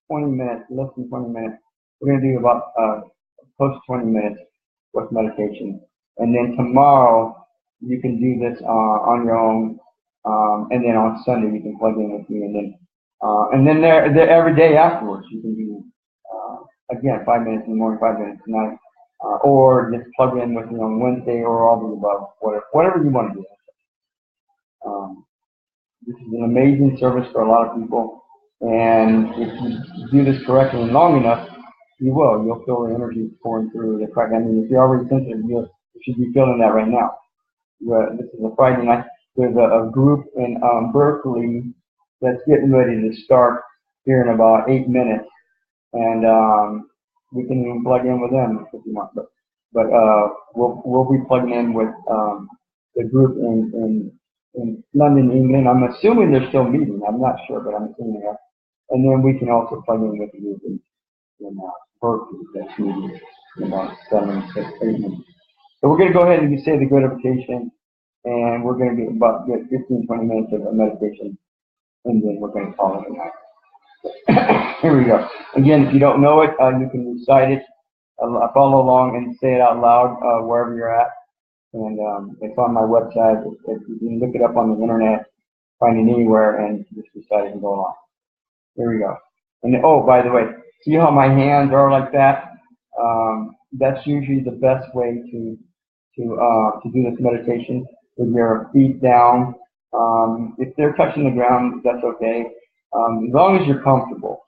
20 minutes, less than 20 minutes. We're going to do about close to 20 minutes with meditation, and then tomorrow you can do this on your own, and then on Sunday you can plug in with me, and then every day afterwards you can do again 5 minutes in the morning, 5 minutes at night, or just plug in with me on Wednesday, or all the above, whatever you want to do. This is an amazing service for a lot of people, and if you do this correctly and long enough, you'll feel the energy pouring through the crack. I mean, if you're already sensitive, you should be feeling that right now. This is a Friday night. There's a group in Berkeley that's getting ready to start here in about 8 minutes, and we can even plug in with them if you want. But we'll be plugging in with the group in London, England. I'm assuming they're still meeting. I'm not sure, but I'm assuming they are. And then we can also plug in with the group in Berkeley that's meeting in about 7, 6, 8 minutes. So we're going to go ahead and say the gratification, and we're going to get 15, 20 minutes of meditation, and then we're going to call it a night. Here we go. Again, if you don't know it, you can recite it, follow along, and say it out loud wherever you're at. And it's on my website. You can look it up on the internet, find it anywhere, and just recite it and go along. Here we go. And oh, by the way, see how my hands are like that? That's usually the best way to do this meditation, with your feet down. If they're touching the ground, that's okay. As long as you're comfortable.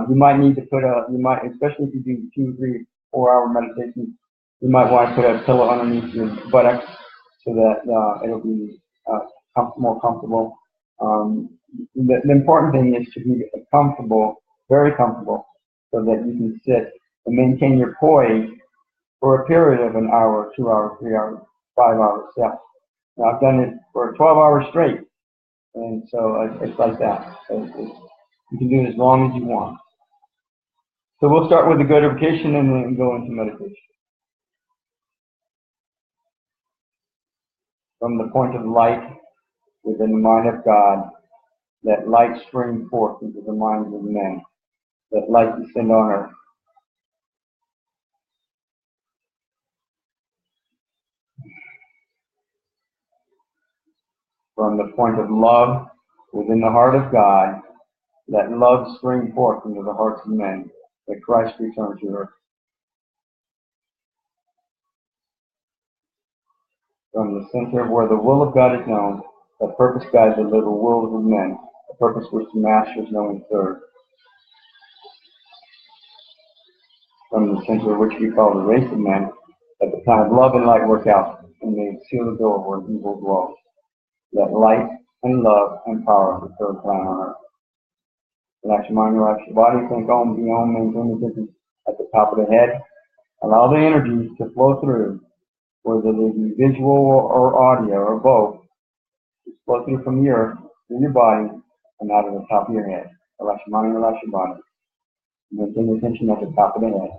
You might need to especially if you do 2, 3, 4 hour meditations, you might want to put a pillow underneath your buttocks so that it'll be more comfortable. The important thing is to be comfortable, very comfortable, so that you can sit and maintain your poise for a period of an hour, 2 hours, 3 hours, 5 hours. Yeah. Now, I've done it for 12 hours straight, and so it's like that. You can do it as long as you want. So we'll start with the gratification and then go into meditation. From the point of light within the mind of God, let light spring forth into the minds of men. Let light descend on earth. From the point of love within the heart of God, let love spring forth into the hearts of men. Let Christ return to earth. From the center where the will of God is known, the purpose guides the little wills of men, the purpose which the masters know and serve. From the center of which we call the race of men, let the plan of love and light work out, and may seal the door where evil dwells. Let light and love and power the third plan on earth. Relax your mind, relax your body, think Om, be Om, maintain the distance at the top of the head. Allow the energies to flow through, whether they be visual or audio or both. Just flow through from the earth, through your body, and out of the top of your head. Relax your mind, relax your body. Maintain your attention at the top of the head.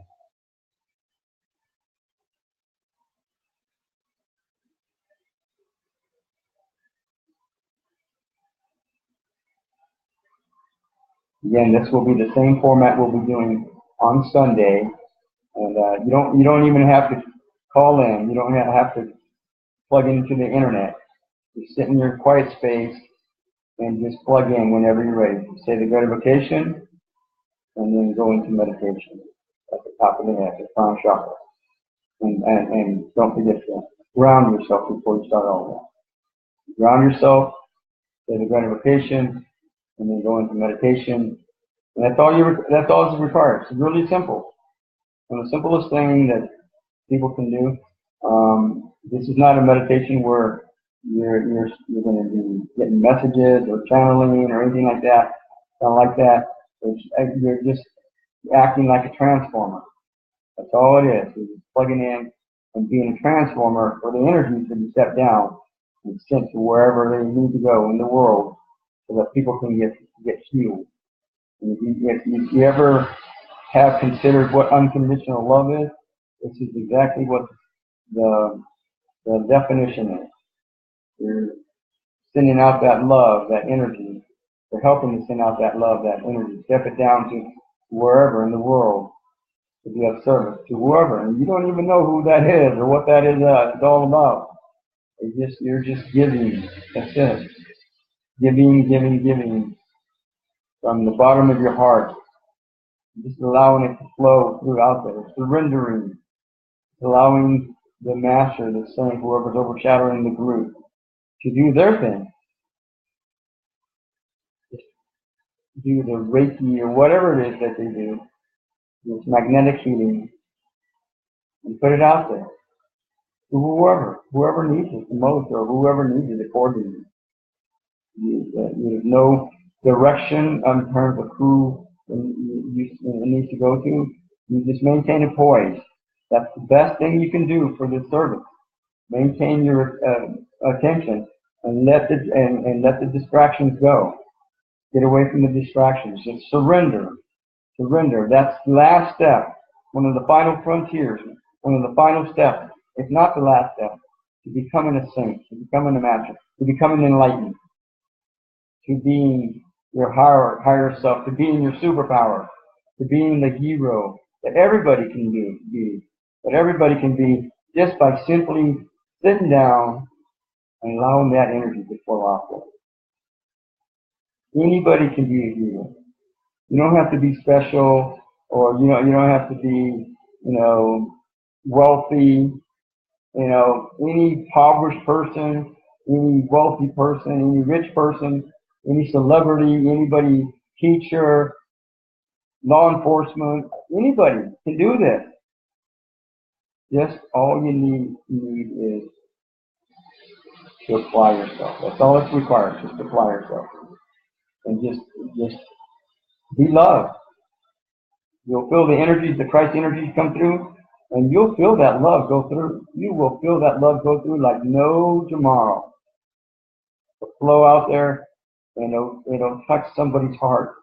Again, this will be the same format we'll be doing on Sunday, and you don't even have to call in. You don't have to plug into the internet. Just sit in your quiet space and just plug in whenever you're ready. Say the gratification, and then go into meditation at the top of the head, the crown chakra. And don't forget to ground yourself before you start all that. Ground yourself, say the gratification, and then go into meditation. And that's all it's required. It's really simple. And the simplest thing that people can do. This is not a meditation where you're going to be getting messages or channeling or anything like that. Not like that. You're just acting like a transformer. That's all it is. You're just plugging in and being a transformer for the energies to be stepped down and sent to wherever they need to go in the world so that people can get healed. And if you ever have considered what unconditional love is, this is exactly what the definition is. You're sending out that love, that energy. You're helping to send out that love, that energy. Step it down to wherever in the world to be of service to whoever. And you don't even know who that is or what that is. It's all about. You're just giving. That's it. Giving from the bottom of your heart. Just allowing it to flow throughout there. Surrendering. Allowing the master, the saint, whoever's overshadowing the group, to do their thing. Just do the Reiki or whatever it is that they do, this magnetic healing, and put it out there to whoever needs it the most, or whoever needs it accordingly. You have no direction in terms of who you need to go to. You just maintain a poise. That's the best thing you can do for this service. Maintain your attention and let the distractions go. Get away from the distractions. Just surrender. Surrender. That's the last step. One of the final frontiers. One of the final steps. If not the last step, to becoming a saint, to becoming a master, to becoming enlightened, to being your higher self, to being your superpower, to being the hero that everybody can be. That everybody can be just by simply sitting down and allowing that energy to flow off. Anybody can be a hero. You don't have to be special, or you don't have to be wealthy. Any impoverished person, any wealthy person, any rich person, any celebrity, anybody, teacher, law enforcement, anybody can do this. Just all you need is to apply yourself. That's all it's required. Just apply yourself, and just be love. You'll feel the energies, the Christ energies come through, and you'll feel that love go through. You will feel that love go through like no tomorrow. It'll flow out there, and it'll touch somebody's heart,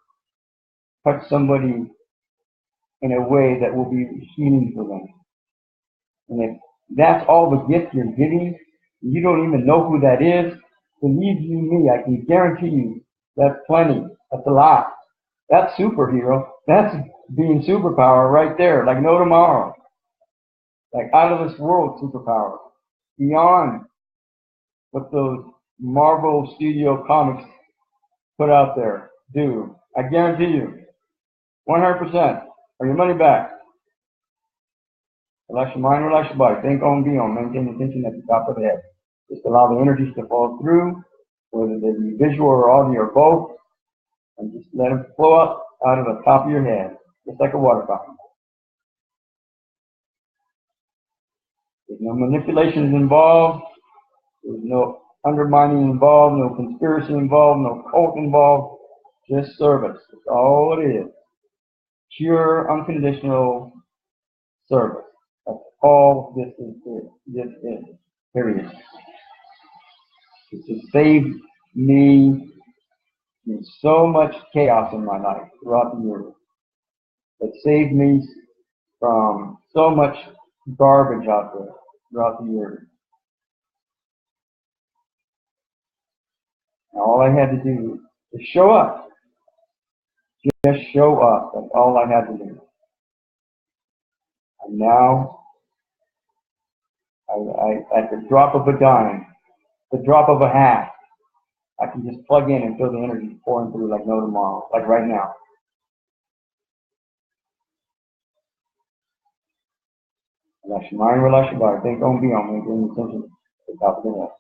touch somebody in a way that will be healing for them. And if that's all the gift you're giving, you don't even know who that is, believe you me, I can guarantee you that's plenty. That's a lot. That's superhero. That's being superpower right there, like no tomorrow. Like out of this world superpower. Beyond what those Marvel Studio comics put out there do. I guarantee you, 100%, or your money back. Relax your mind, relax your body. Think on, be on. Maintain the tension at the top of the head. Just allow the energies to flow through, whether they be visual or audio or both, and just let them flow up out of the top of your head, just like a water fountain. There's no manipulations involved. There's no undermining involved, no conspiracy involved, no cult involved. Just service. That's all it is. Pure, unconditional service. That's all this is. Period. This has saved me from so much chaos in my life throughout the years. It saved me from so much garbage out there throughout the years. Now all I had to do is show up. Just show up. That's all I had to do. And now, at the drop of a dime, the drop of a hat, I can just plug in and feel the energy pouring through like no tomorrow, like right now. Relax your mind, relax your body. Think on beyond, maintain attention to the top of the head.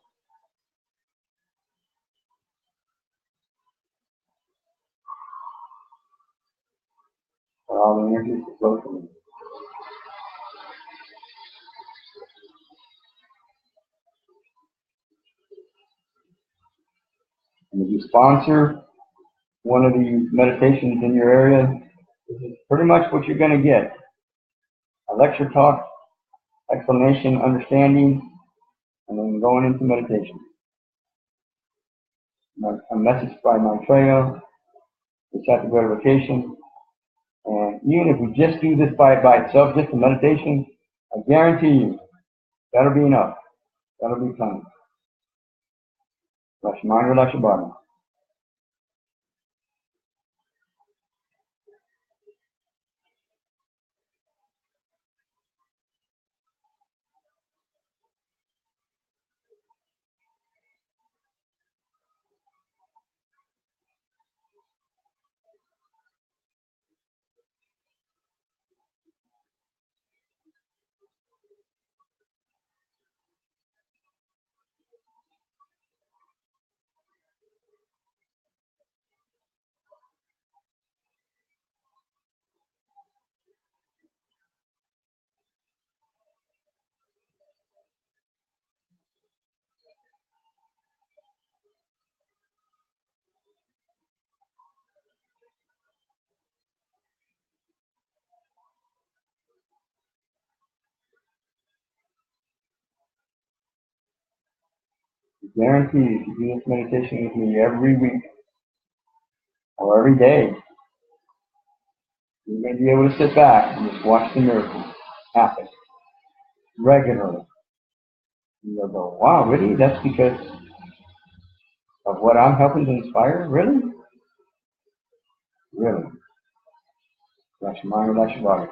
For all the energy to flow through you. And if you sponsor one of these meditations in your area, this is pretty much what you're going to get. A lecture talk, explanation, understanding, and then going into meditation. A message by my trail, the chapter verification, and even if we just do this by itself, just a meditation, I guarantee you, that'll be enough. That'll be plenty. Relax your mind, relax your body. I guarantee you, if you do this meditation with me every week or every day, you're going to be able to sit back and just watch the miracles happen regularly. And you'll go, wow, really? That's because of what I'm helping to inspire? Really? Really. Relax your mind, relax your body.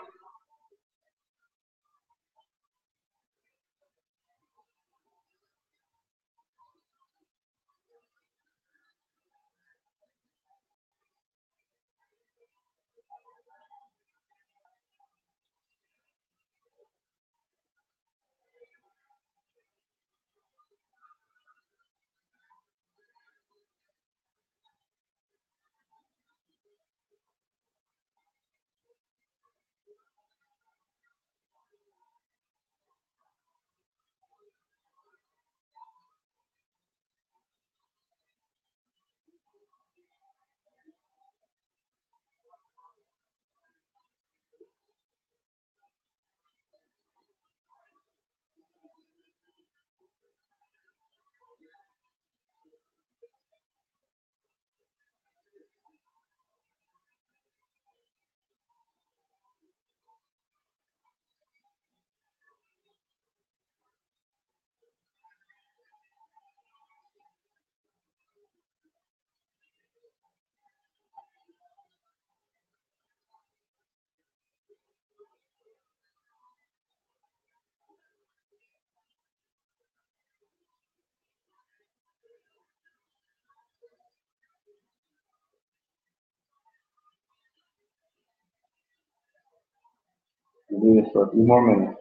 We'll do this for a few more minutes.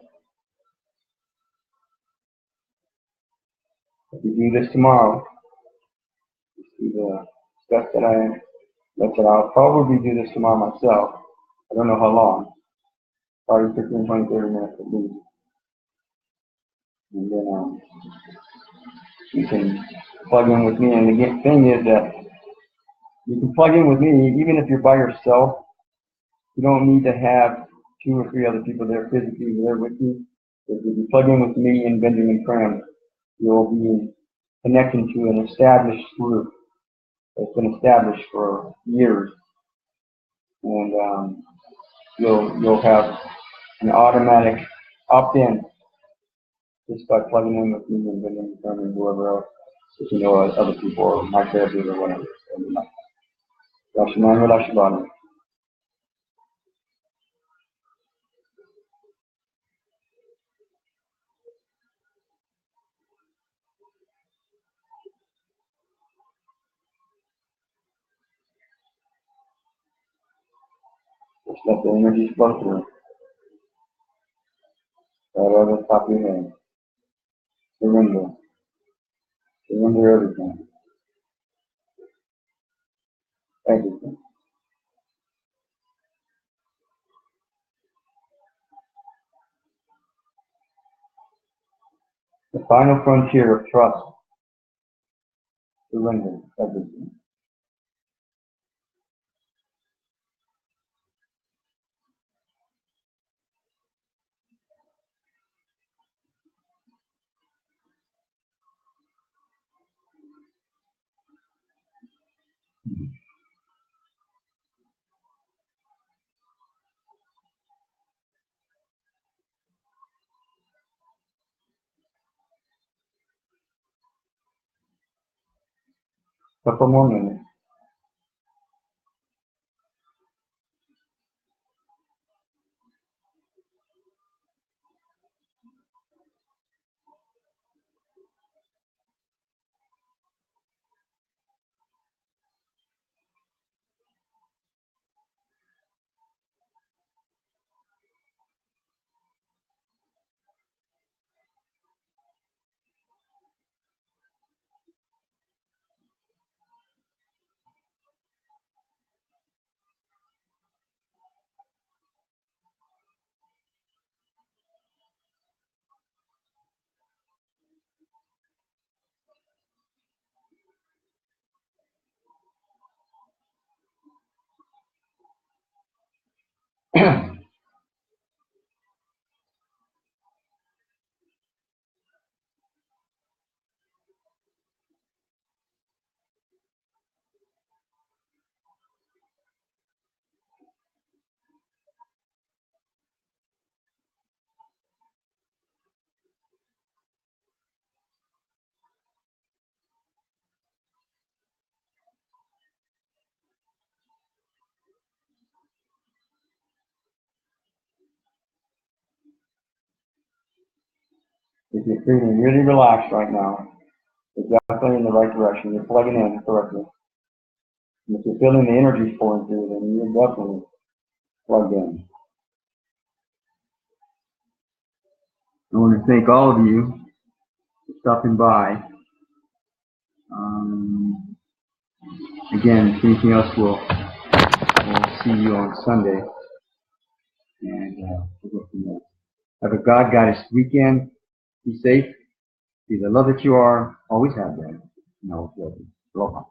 If you do this tomorrow, you see the stuff that I'll probably do this tomorrow myself. I don't know how long. Probably 15, 20, 30 minutes at least. And then you can plug in with me. And the thing is that you can plug in with me even if you're by yourself. You don't need to have 2 or 3 other people there physically there with you. If you plug in with me and Benjamin Cram, you'll be connecting to an established group that's been established for years, and you'll have an automatic opt-in just by plugging in with me and Benjamin Cram and whoever else, if you know other people or my therapist or whatever. Relax your mind, relax your body. Just let the energy flow through. Right over the top of your head. Surrender. Surrender everything. Everything. The final frontier of trust. Surrender everything. Couple more minutes. If you're feeling really relaxed right now, you're definitely in the right direction. You're plugging in correctly. And if you're feeling the energy pouring through, then you're definitely plugged in. I want to thank all of you for stopping by. Again, if anything else, we'll see you on Sunday. And we'll go from there. Have a God Goddess weekend. Be safe. Be the love that you are. Always have been. And always will be. Aloha.